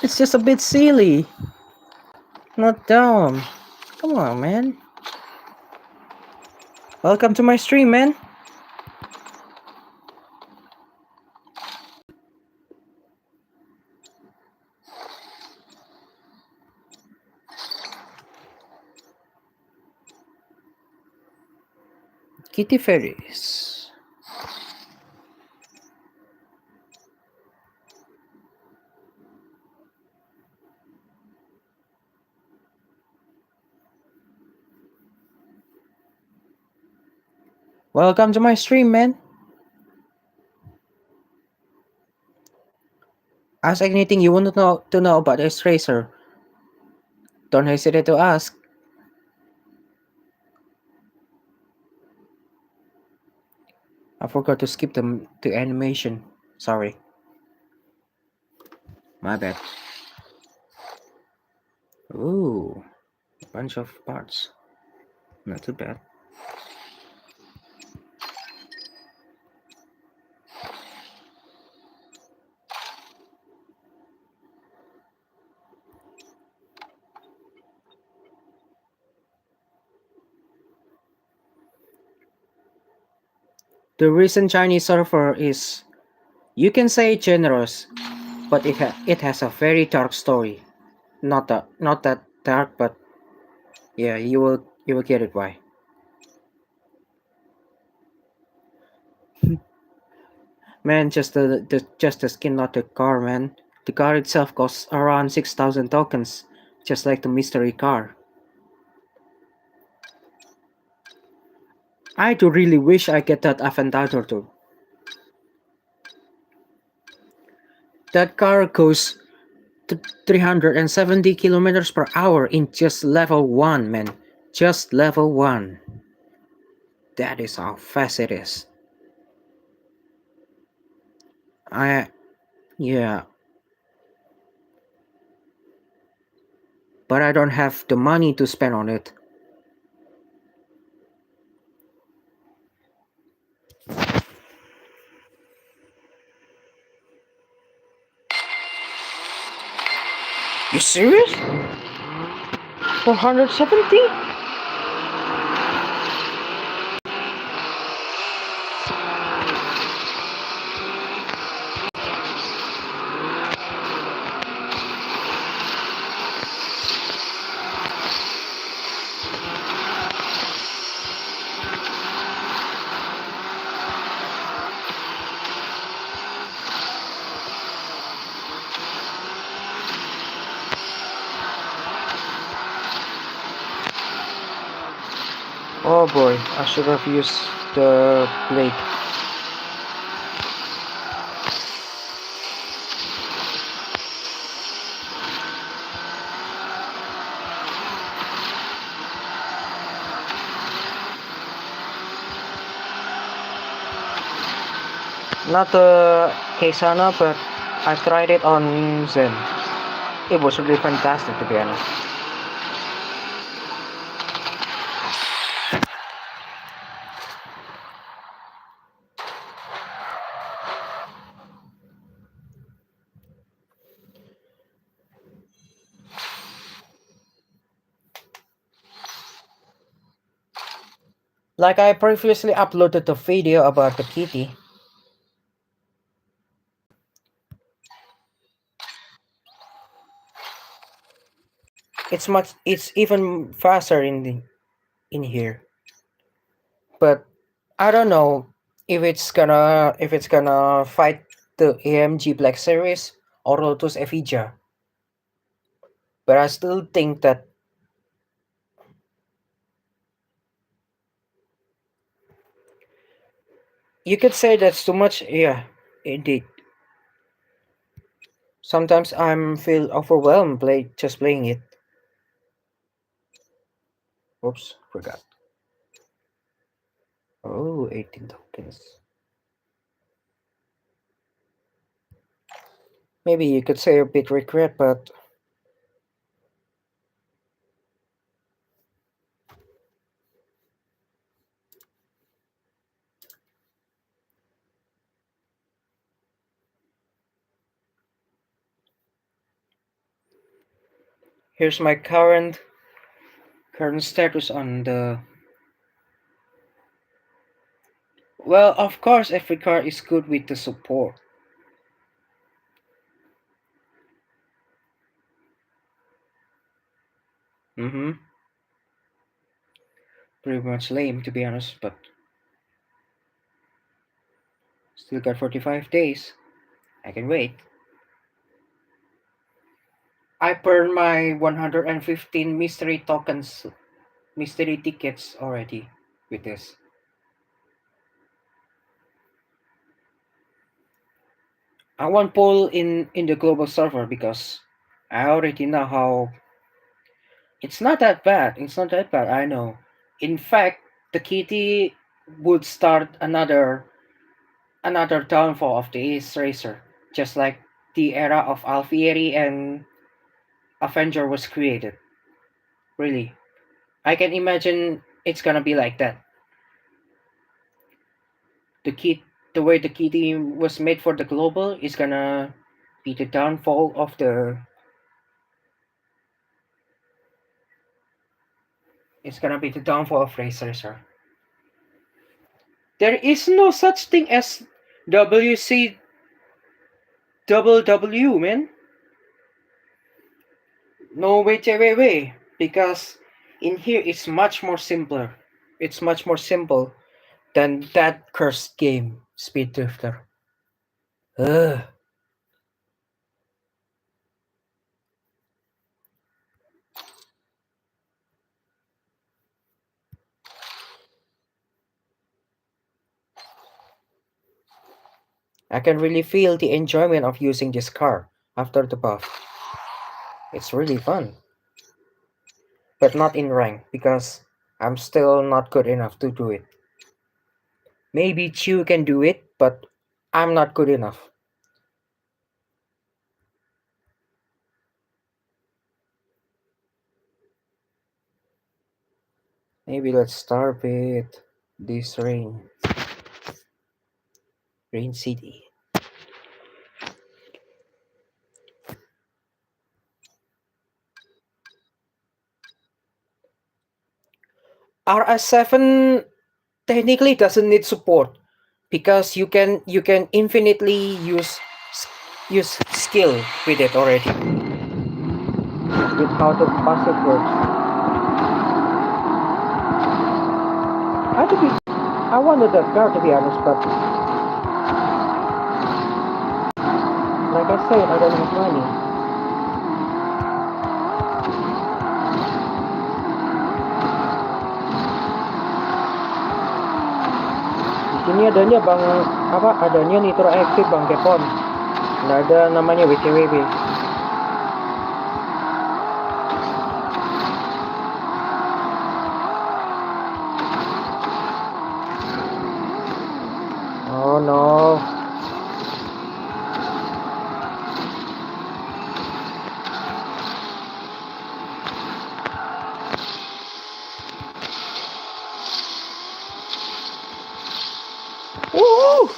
It's just a bit silly. Not dumb. Come on, man. Welcome to my stream, man. Kitty Ferries. Welcome to my stream, man. Ask anything you want to know about this racer. Don't hesitate to ask. I forgot to skip the animation. Sorry. My bad. Ooh, a bunch of parts. Not too bad. The recent Chinese surfer is, you can say, generous, but it has a very dark story. Not that dark, but yeah, you will get it why. Man, just the skin, not the car, man. The car itself costs around 6,000 tokens, just like the mystery car. I do really wish I get that Aventador too. That car goes 370 kilometers per hour in just level 1, man. Just level 1. That is how fast it is. Yeah. But I don't have the money to spend on it. You serious? 470? Oh boy, I should have used the blade. Not the Keisana, but I've tried it on Zen. It was really fantastic, to be honest. Like I previously uploaded the video about the kitty. It's even faster in here. But I don't know if it's gonna fight the AMG Black Series or Lotus Evija. But I still think that you could say that's too much. Yeah, indeed. Sometimes I'm feel overwhelmed just playing it. Oops, forgot. Oh, 18 tokens. Maybe you could say a bit regret, but here's my current status on the. Well, of course, every card is good with the support. Mm-hmm. Pretty much lame, to be honest, but still got 45 days. I can wait. I burned my 115 mystery tickets already with this. I won't pull in the global server because I already know how. It's not that bad. It's not that bad. I know. In fact, the kitty would start another downfall of the Ace Racer, just like the era of Alfieri and Avenger was created. Really, I can imagine it's gonna be like that. The kit, the way the kitty was made for the global is gonna be the downfall of the. It's gonna be the downfall of Race Racer. There is no such thing as WC double W, man. No, wait. Because in here it's much more simpler. It's much more simple than that cursed game, Speed Drifter. Ugh. I can really feel the enjoyment of using this car after the buff. It's really fun. But not in rank because I'm still not good enough to do it. Maybe Chew can do it, but I'm not good enough. Maybe let's start with this Rain City. RS7 technically doesn't need support because you can infinitely use skill with it already. With how the passive works. I wanted that car to be honest, but like I said, I don't have money. ini adanya bang apa adanya nitro active bang Kepon, nggak ada namanya WCWB. Oh no. Woo!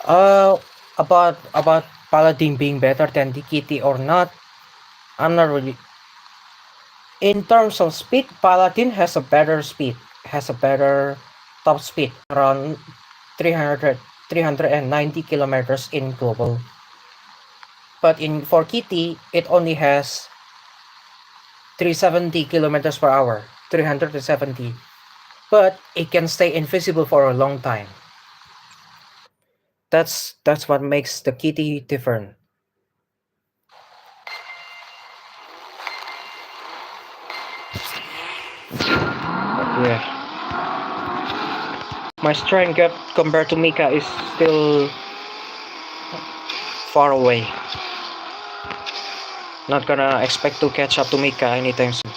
Uh, about Paladin being better than the Kitty or not, I'm not really. In terms of speed, Paladin has a better speed, has a better top speed, around 390 kilometers in global. But in for Kitty, it only has 370 kilometers per hour, 370. But it can stay invisible for a long time. That's what makes the Kitty different. Yeah. My strength gap compared to Mika is still far away. Not gonna expect to catch up to Mika anytime soon.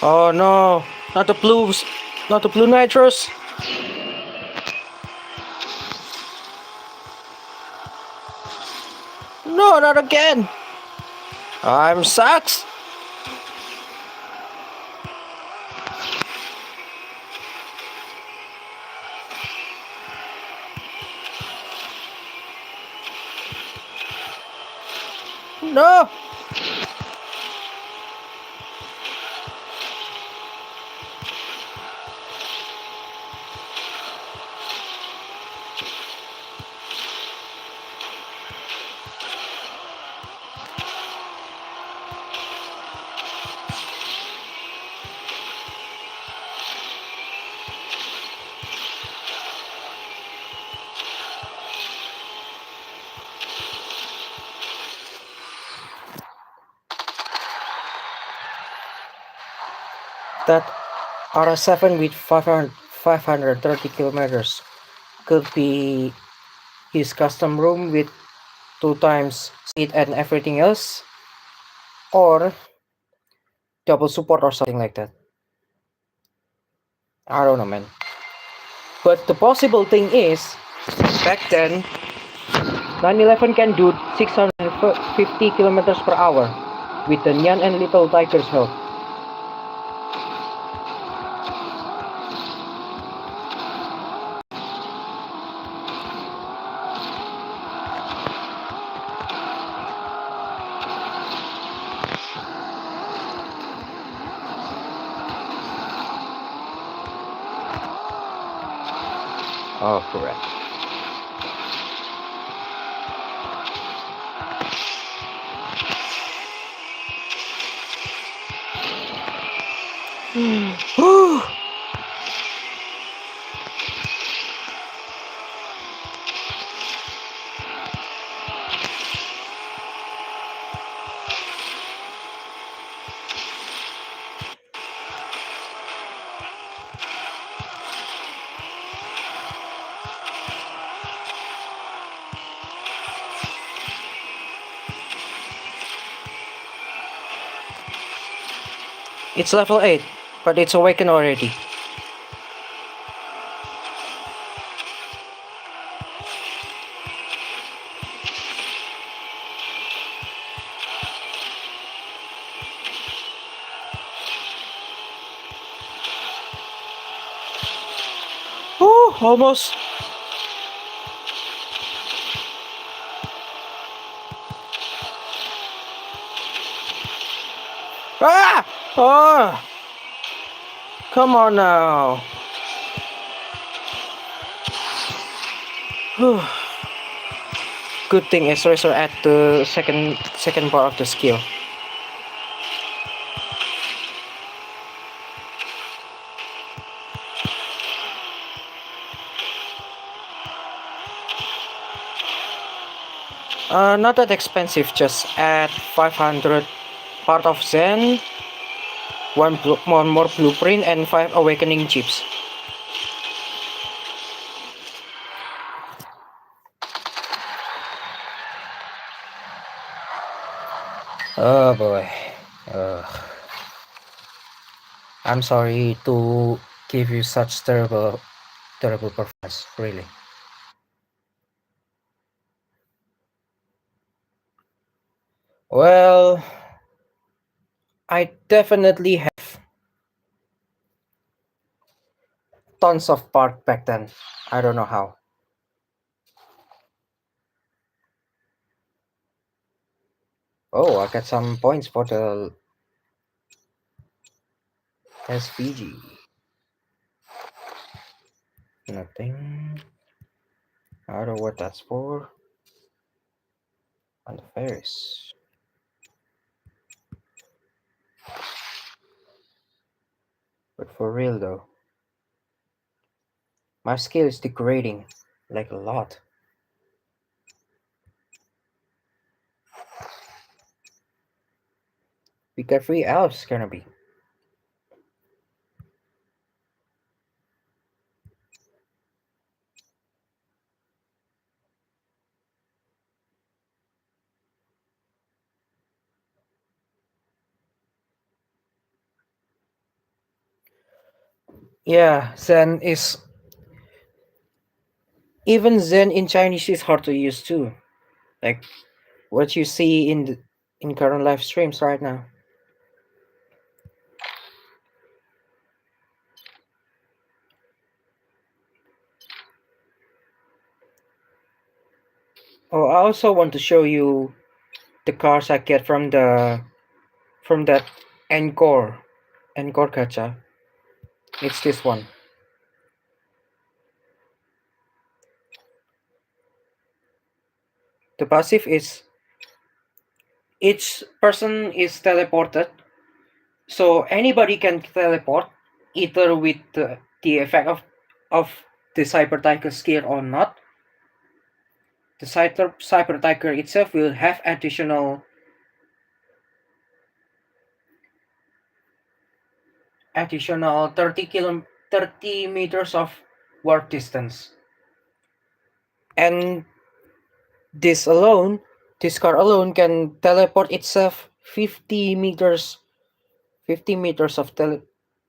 Oh no, not the blues, not the blue nitros. No, not again. I'm sucks. No. That RS7 with 530 kilometers could be his custom room with 2 times speed and everything else, or double support or something like that. I don't know, man. But the possible thing is, Back then, 911 can do 650 kilometers per hour with the Nyan and Little Tiger's help. Oh, correct. It's level 8, but it's awakened already. Oh, almost. Ah! Oh! Come on now. Good thing Eraser at the second part of the skill. Not that expensive, just add 500 part of Zen, one more blueprint, and 5 awakening chips. Oh boy. I'm sorry to give you such terrible performance, really. Well, I definitely have tons of part back then. I don't know how. Oh, I got some points for the SVG. Nothing. I don't know what that's for. On the Ferris. But for real though, my skill is degrading like a lot. We got 3 elves gonna be. Yeah, Zen is even Zen in Chinese is hard to use too. Like what you see in current live streams right now. Oh, I also want to show you the cars I get from that Encore gacha. It's this one. The passive is each person is teleported, so anybody can teleport either with the effect of the Cyber Tiger skill or not. The Cyber Tiger itself will have additional 30 meters of warp distance, and this car alone can teleport itself 50 meters of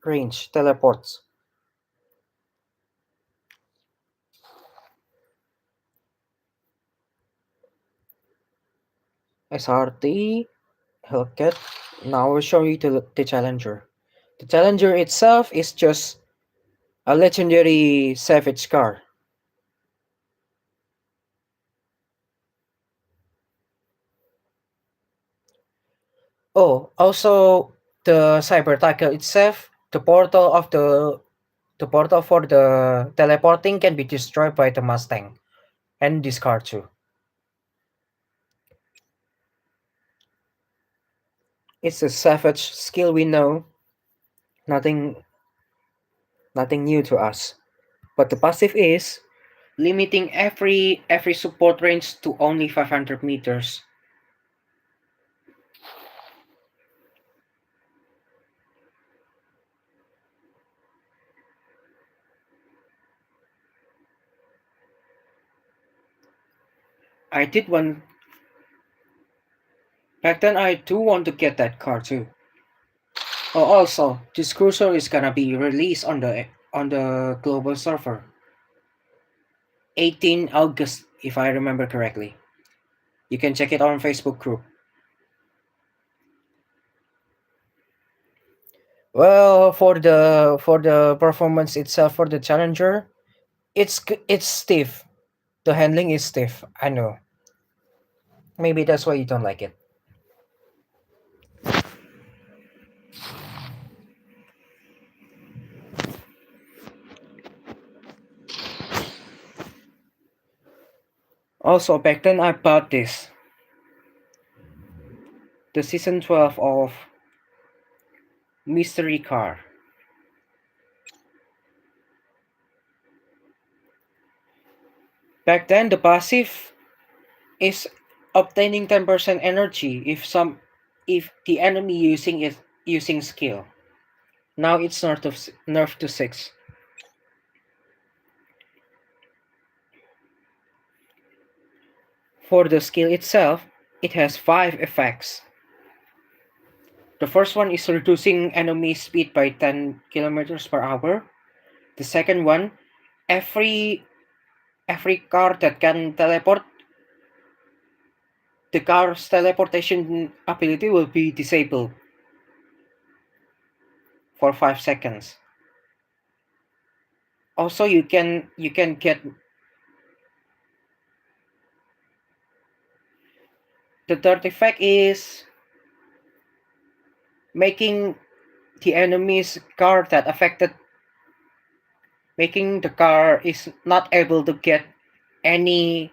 range teleports. SRT, Hellcat. Now I'll show you the Challenger. The Challenger itself is just a legendary savage car. Oh, also the cyber tackle itself, the portal for the teleporting can be destroyed by the Mustang and this car too. It's a savage skill we know, nothing nothing new to us. But the passive is limiting every support range to only 500 meters. I did one back then. I do want to get that car too. Oh, also, this cruiser is gonna be released on the global server, 18 August, if I remember correctly. You can check it on Facebook group. Well, for the performance itself for the Challenger, it's stiff. The handling is stiff. I know. Maybe that's why you don't like it. Also, back then I bought this, the season 12 of Mystery Car. Back then, the passive is obtaining 10% energy if the enemy using it using skill. Now it's nerf to 6. For the skill itself, it has 5 effects. The first one is reducing enemy speed by 10 kilometers per hour. The second one, every every car that can teleport, the car's teleportation ability will be disabled for 5 seconds. Also, you can get the third effect is making the enemy's car that affected, making the car is not able to get any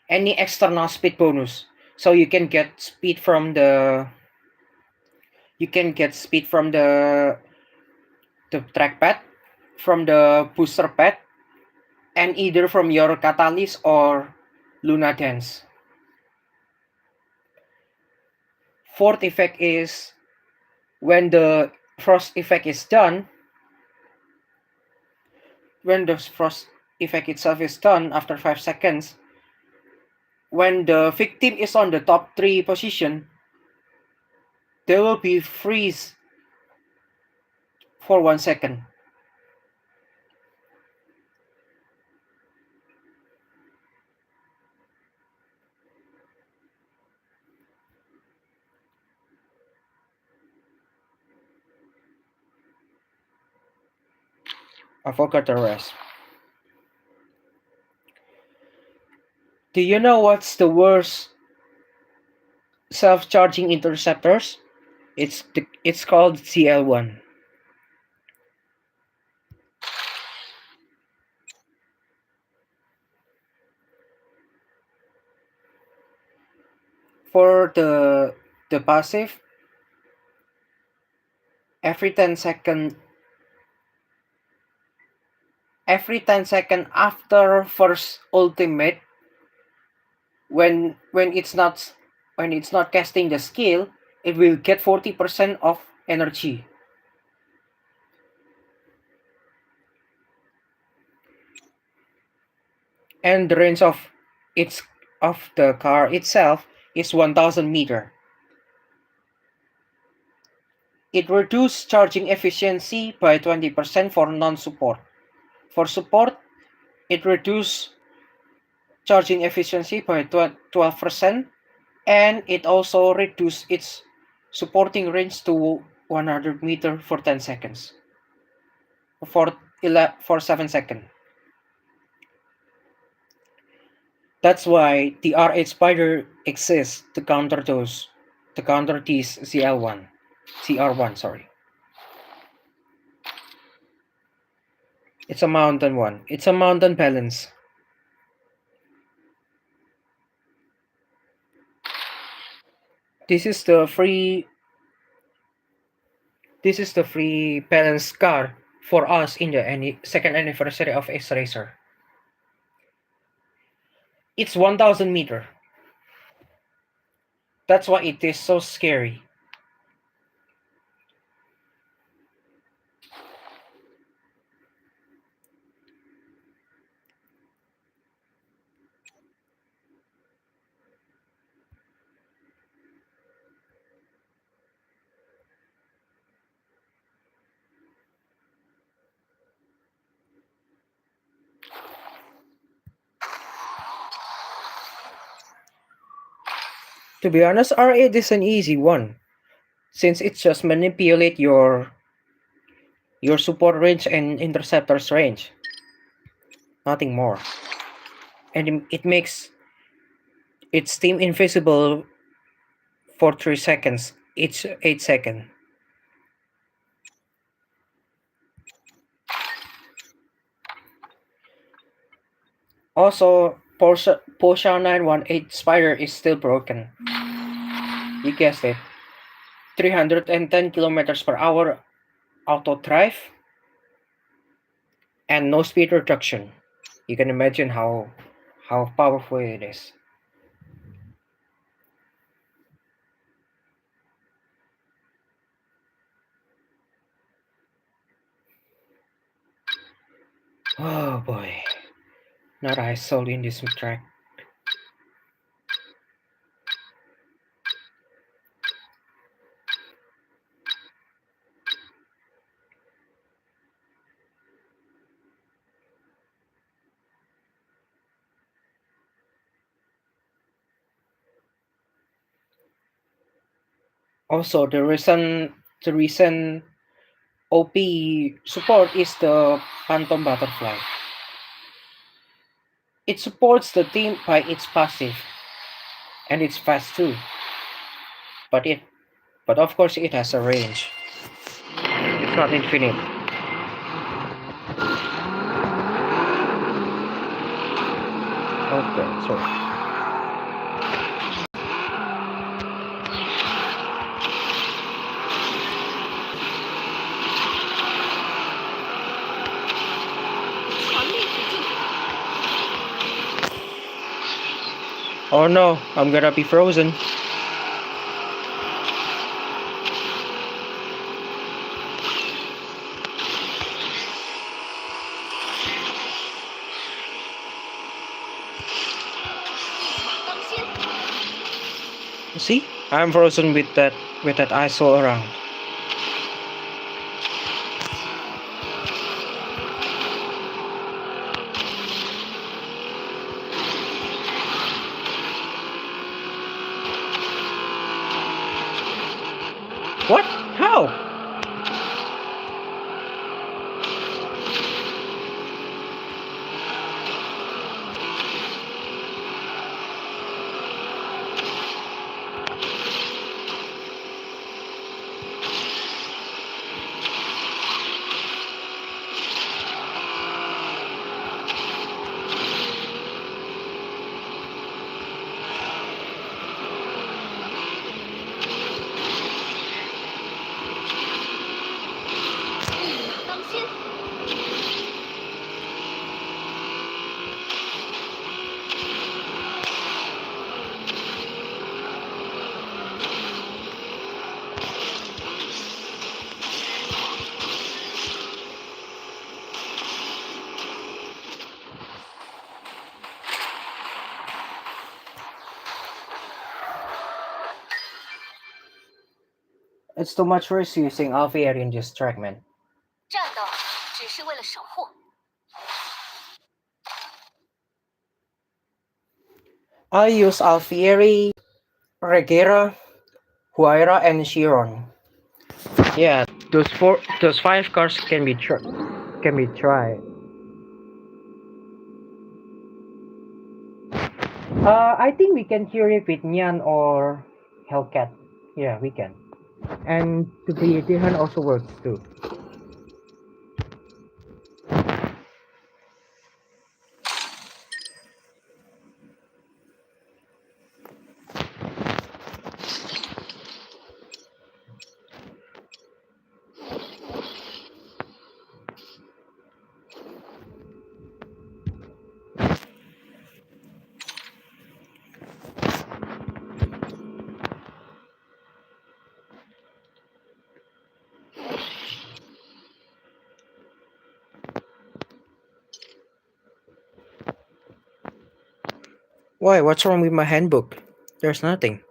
any external speed bonus. So you can get speed from the trackpad, from the booster pad, and either from your catalyst or Luna Dance. Fourth effect is when the frost effect is done, when the frost effect itself is done after 5 seconds, when the victim is on the top 3 position, they will be freeze for 1 second. I forgot the rest. Do you know what's the worst self-charging interceptors? It's called CL1. For the passive, every 10 second every 10 second after first ultimate, when it's not casting the skill, it will get 40% of energy. And the range its of the car itself is 1000 meter. It reduces charging efficiency by 20% for non-support. For support, it reduces charging efficiency by 12%. And it also reduced its supporting range to 100 meter for 10 seconds, for 7 seconds. That's why the R8 Spider exists to counter these CR1, sorry. It's a mountain one. It's a mountain balance. This is the free this is the free balance car for us in the second anniversary of S Racer. It's 1000 meter. That's why it is so scary. To be honest, R8 is an easy one since it just manipulate your support range and interceptors range, nothing more. And it makes its team invisible for 3 seconds each 8 second. Also, Porsche 918 Spider is still broken. You guessed it. 310 kilometers per hour auto drive and no speed reduction. You can imagine how powerful it is. Oh boy. Not I sold in this track. Also, the recent OP support is the Phantom Butterfly. It supports the team by its passive, and it's fast too. But it, but of course, it has a range. It's not infinite. Okay, sorry. Oh no, I'm gonna be frozen. See, I'm frozen with that ISO around. What? How? It's too much risk using Alfieri in this track, man. I use Alfieri Regera, Huayra, and Chiron. Yeah, those five cars can be tried. I think we can hear it with Nyan or Hellcat. Yeah, we can. And to be Dihan also works too. Why? What's wrong with my handbook? There's nothing.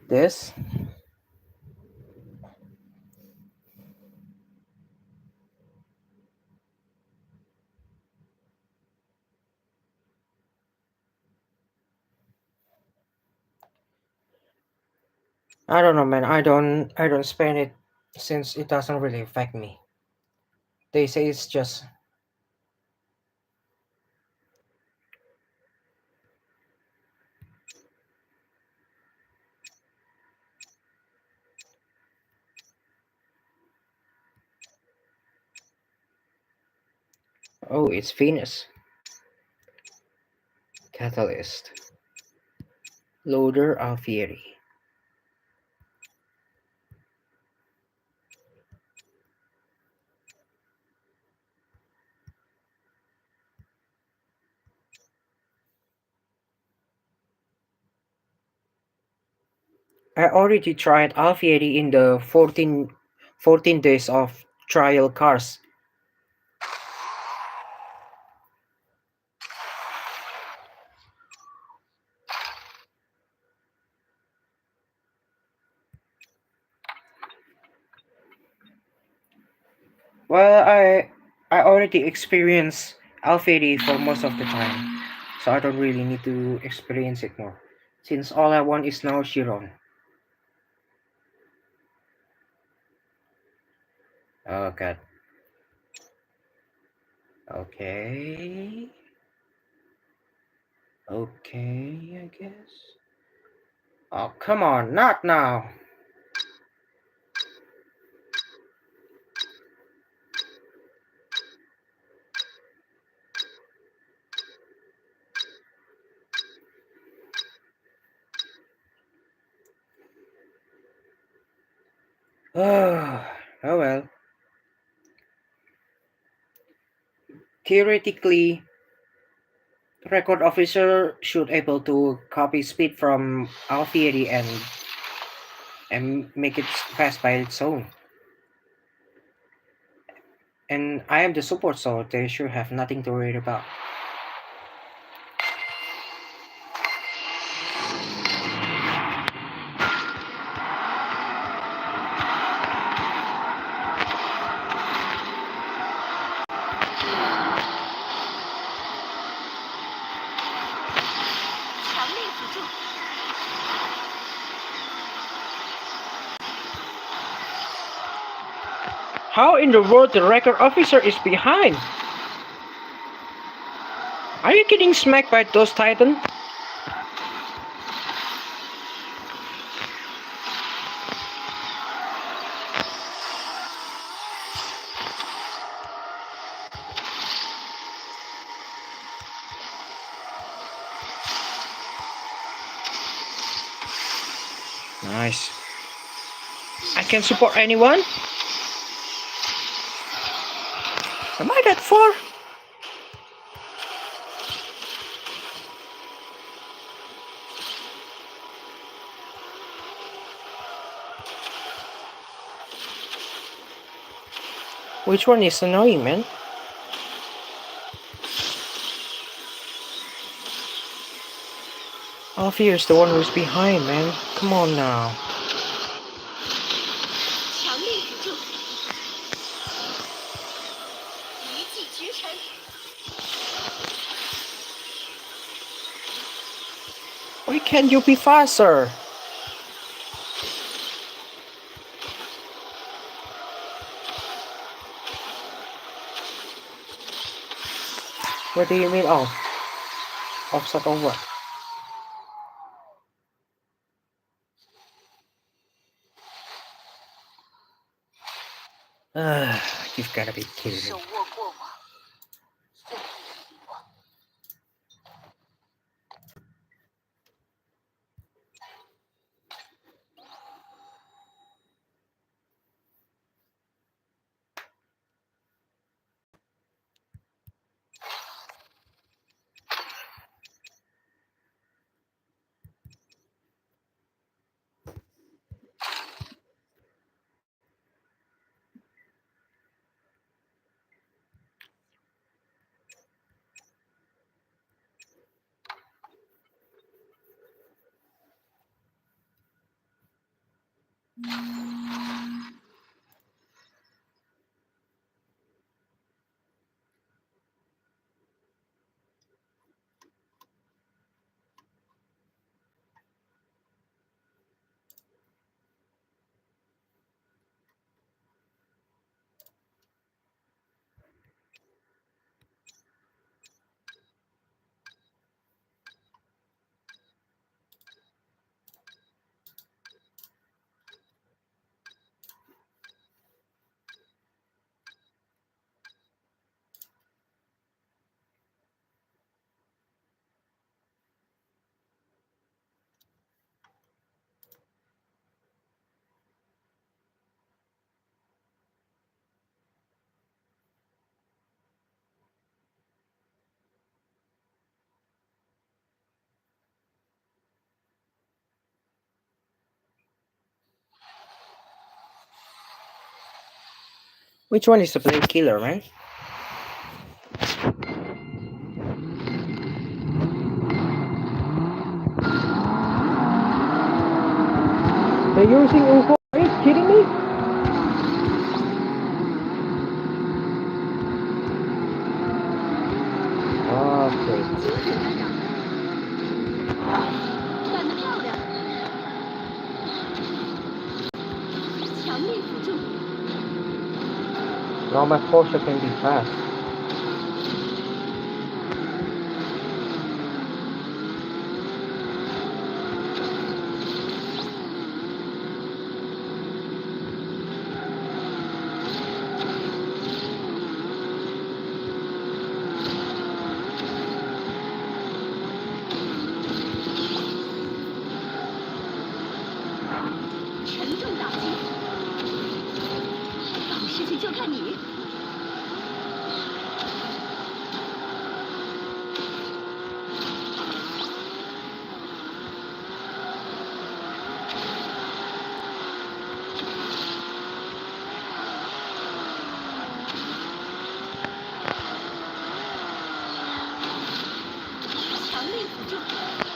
This? I don't know, man. I don't spend it since it doesn't really affect me. They say it's just. Oh, it's Venus. Catalyst. Loader Alfieri. I already tried Alfieri in the 14 days of trial cars. Well, I already experienced Alfieri for most of the time, so I don't really need to experience it more. Since all I want is now Chiron. Oh god. Okay. Okay, I guess. Oh, come on, not now. Oh, oh well. Theoretically, record officer should able to copy speed from Alfieri and make it fast by its own. And I am the support, so they should have nothing to worry about. How in the world the record officer is behind? Are you getting smacked by those Titan? Nice. I can support anyone? Am I that far? Which one is annoying, man? Alfier's the one who's behind, man. Come on now. Why can't you be faster? What do you mean off? Offset or what? You've gotta be kidding me. Which one is the play killer, man? They're using UFO. Are you kidding me? Okay. Now my Porsche can be fast.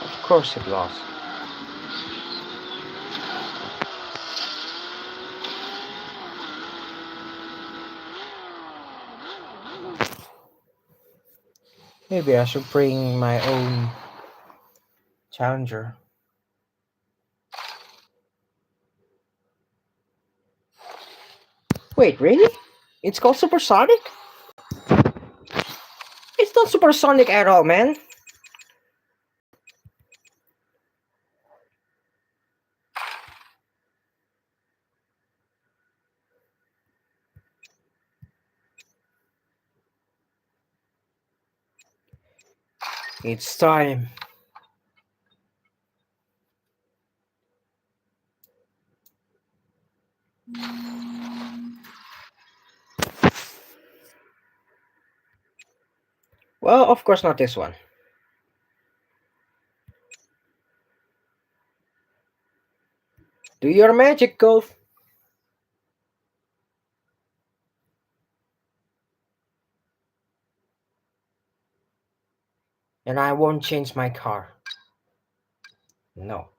Of course it lost. Maybe I should bring my own Challenger. Wait, really? It's called Supersonic? It's not supersonic at all, man. It's time. Well, of course not this one. Do your magic, Golf. And I won't change my car. No.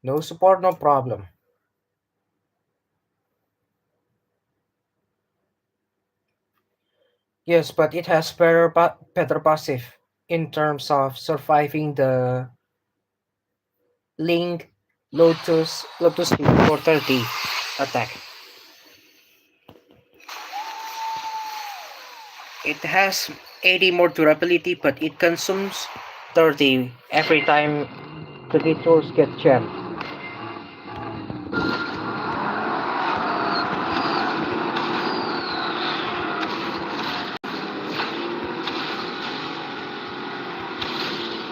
No support, no problem. Yes, but it has better passive in terms of surviving the Link Lotus for 30 attack. It has 80 more durability, but it consumes 30 every time the detours get jammed.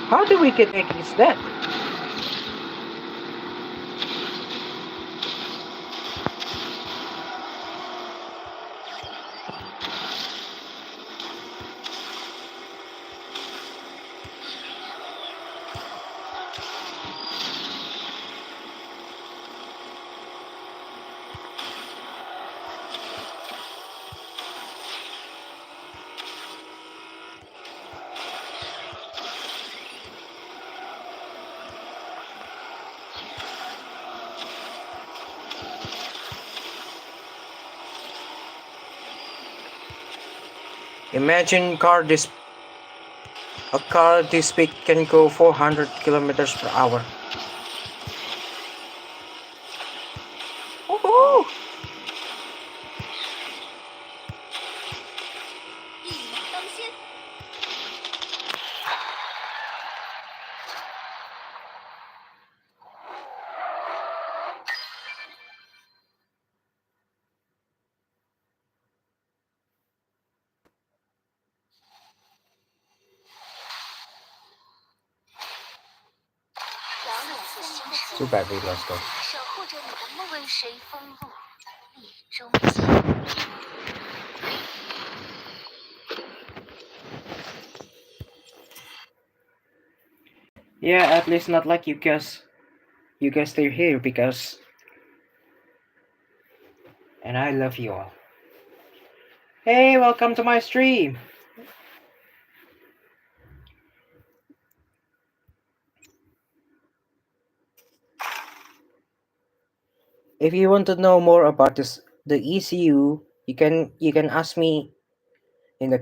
How do we get against that? Imagine a car this big can go 400 kilometers per hour. Woohoo! Too bad we lost though. Yeah, at least not like you guys. You guys stay here because, and I love you all. Hey, welcome to my stream. If you want to know more about the ECU, you can ask me in the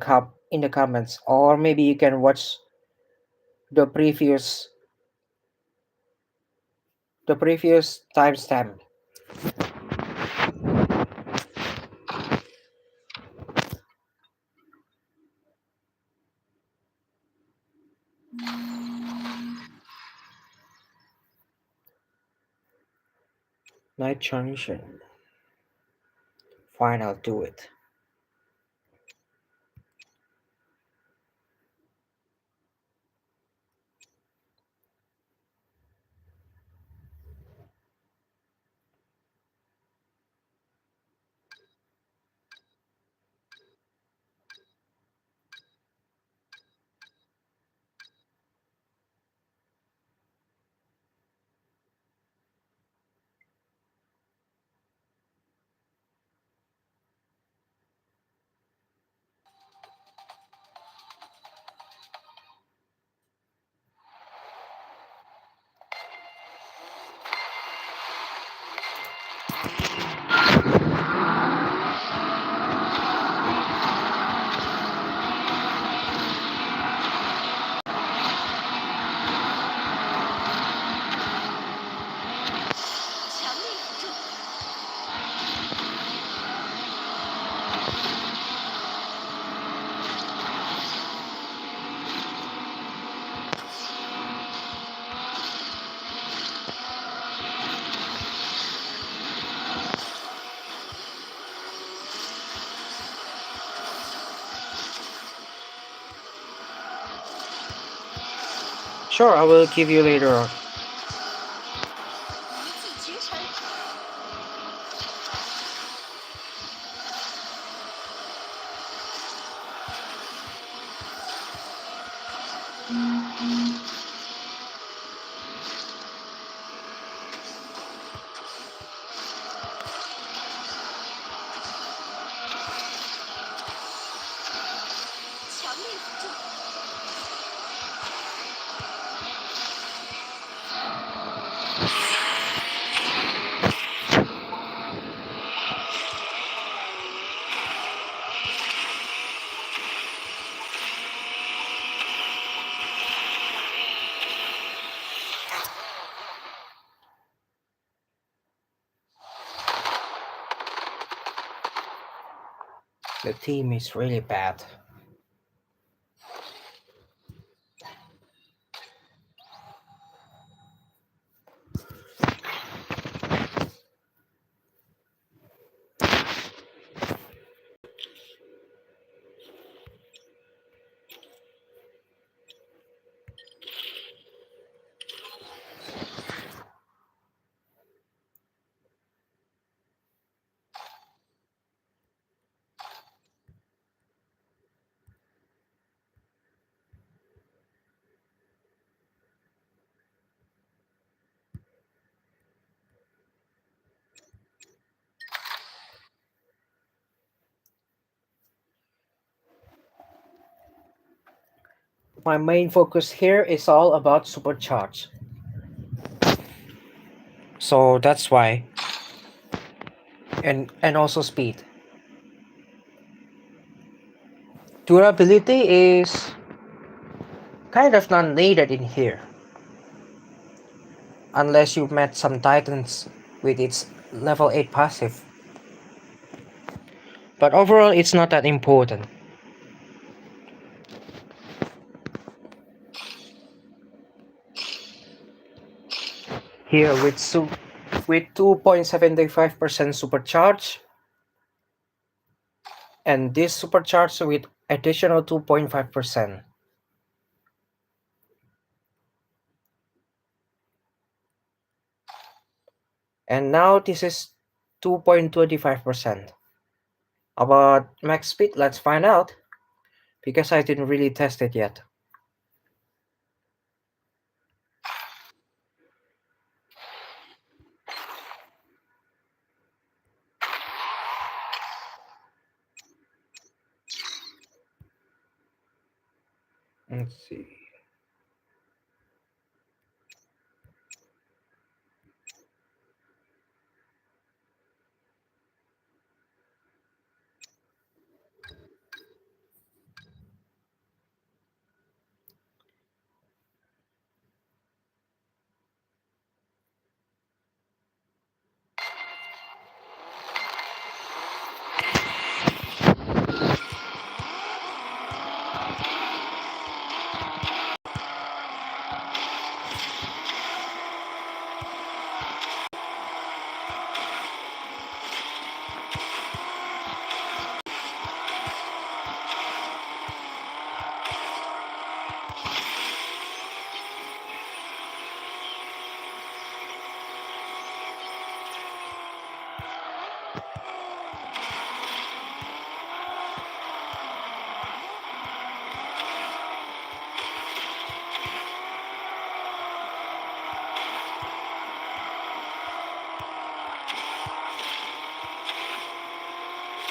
comments, or maybe you can watch the previous timestamp. Night Junction. Fine, I'll do it. Sure, I will give you later on. The team is really bad. My main focus here is all about supercharge. So that's why. And also speed. Durability is kind of not needed in here. Unless you've met some titans with its level 8 passive. But overall it's not that important. Here with 2.75% supercharge, and this supercharge with additional 2.5%. And now this is 2.25%. About max speed, let's find out, because I didn't really test it yet. Let's see.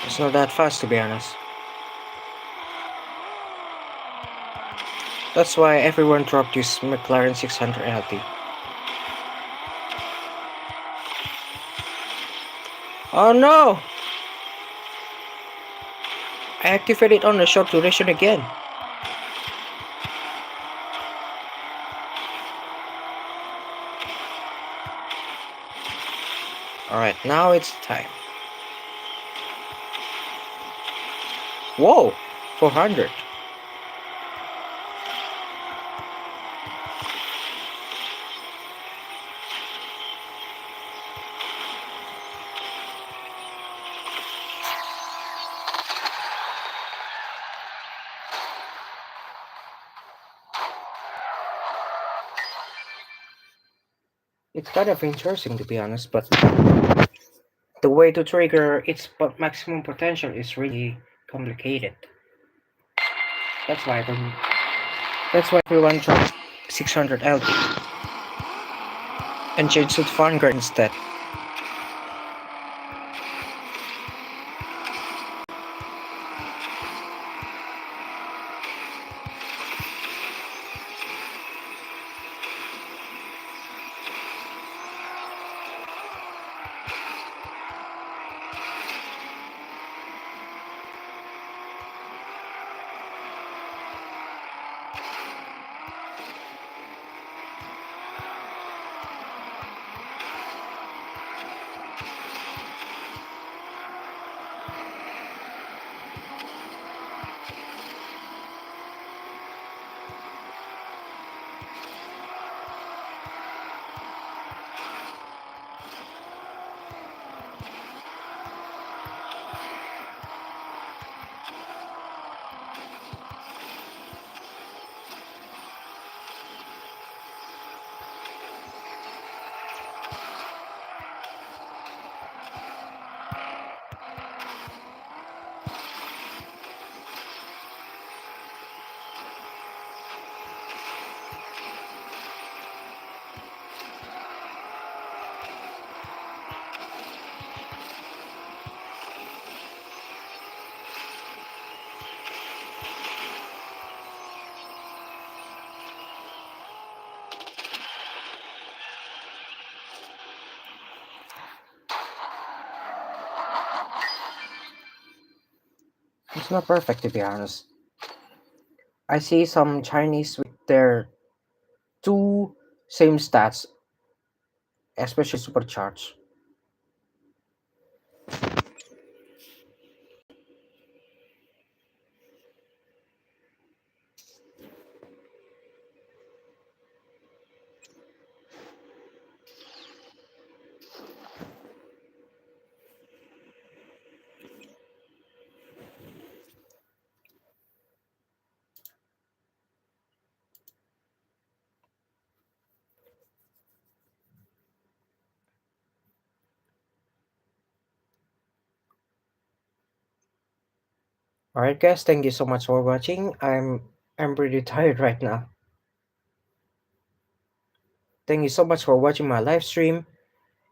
It's not that fast, to be honest. That's why everyone dropped this McLaren 600 LT. Oh no! I activated on the short duration again. Alright, now it's time. Whoa! 400. It's kind of interesting, to be honest, but the way to trigger its maximum potential is really complicated. That's why everyone dropped 600 LT and changed to Vanguard instead. It's not perfect to be honest. I see some Chinese with their two same stats, especially supercharged. Alright guys, thank you so much for watching. I'm pretty tired right now. Thank you so much for watching my live stream.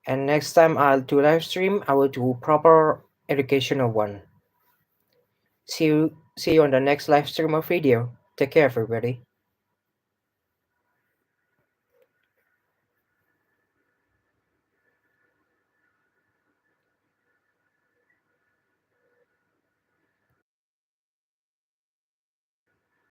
And next time I'll do live stream, I will do proper educational one. See you on the next live stream or video. Take care everybody.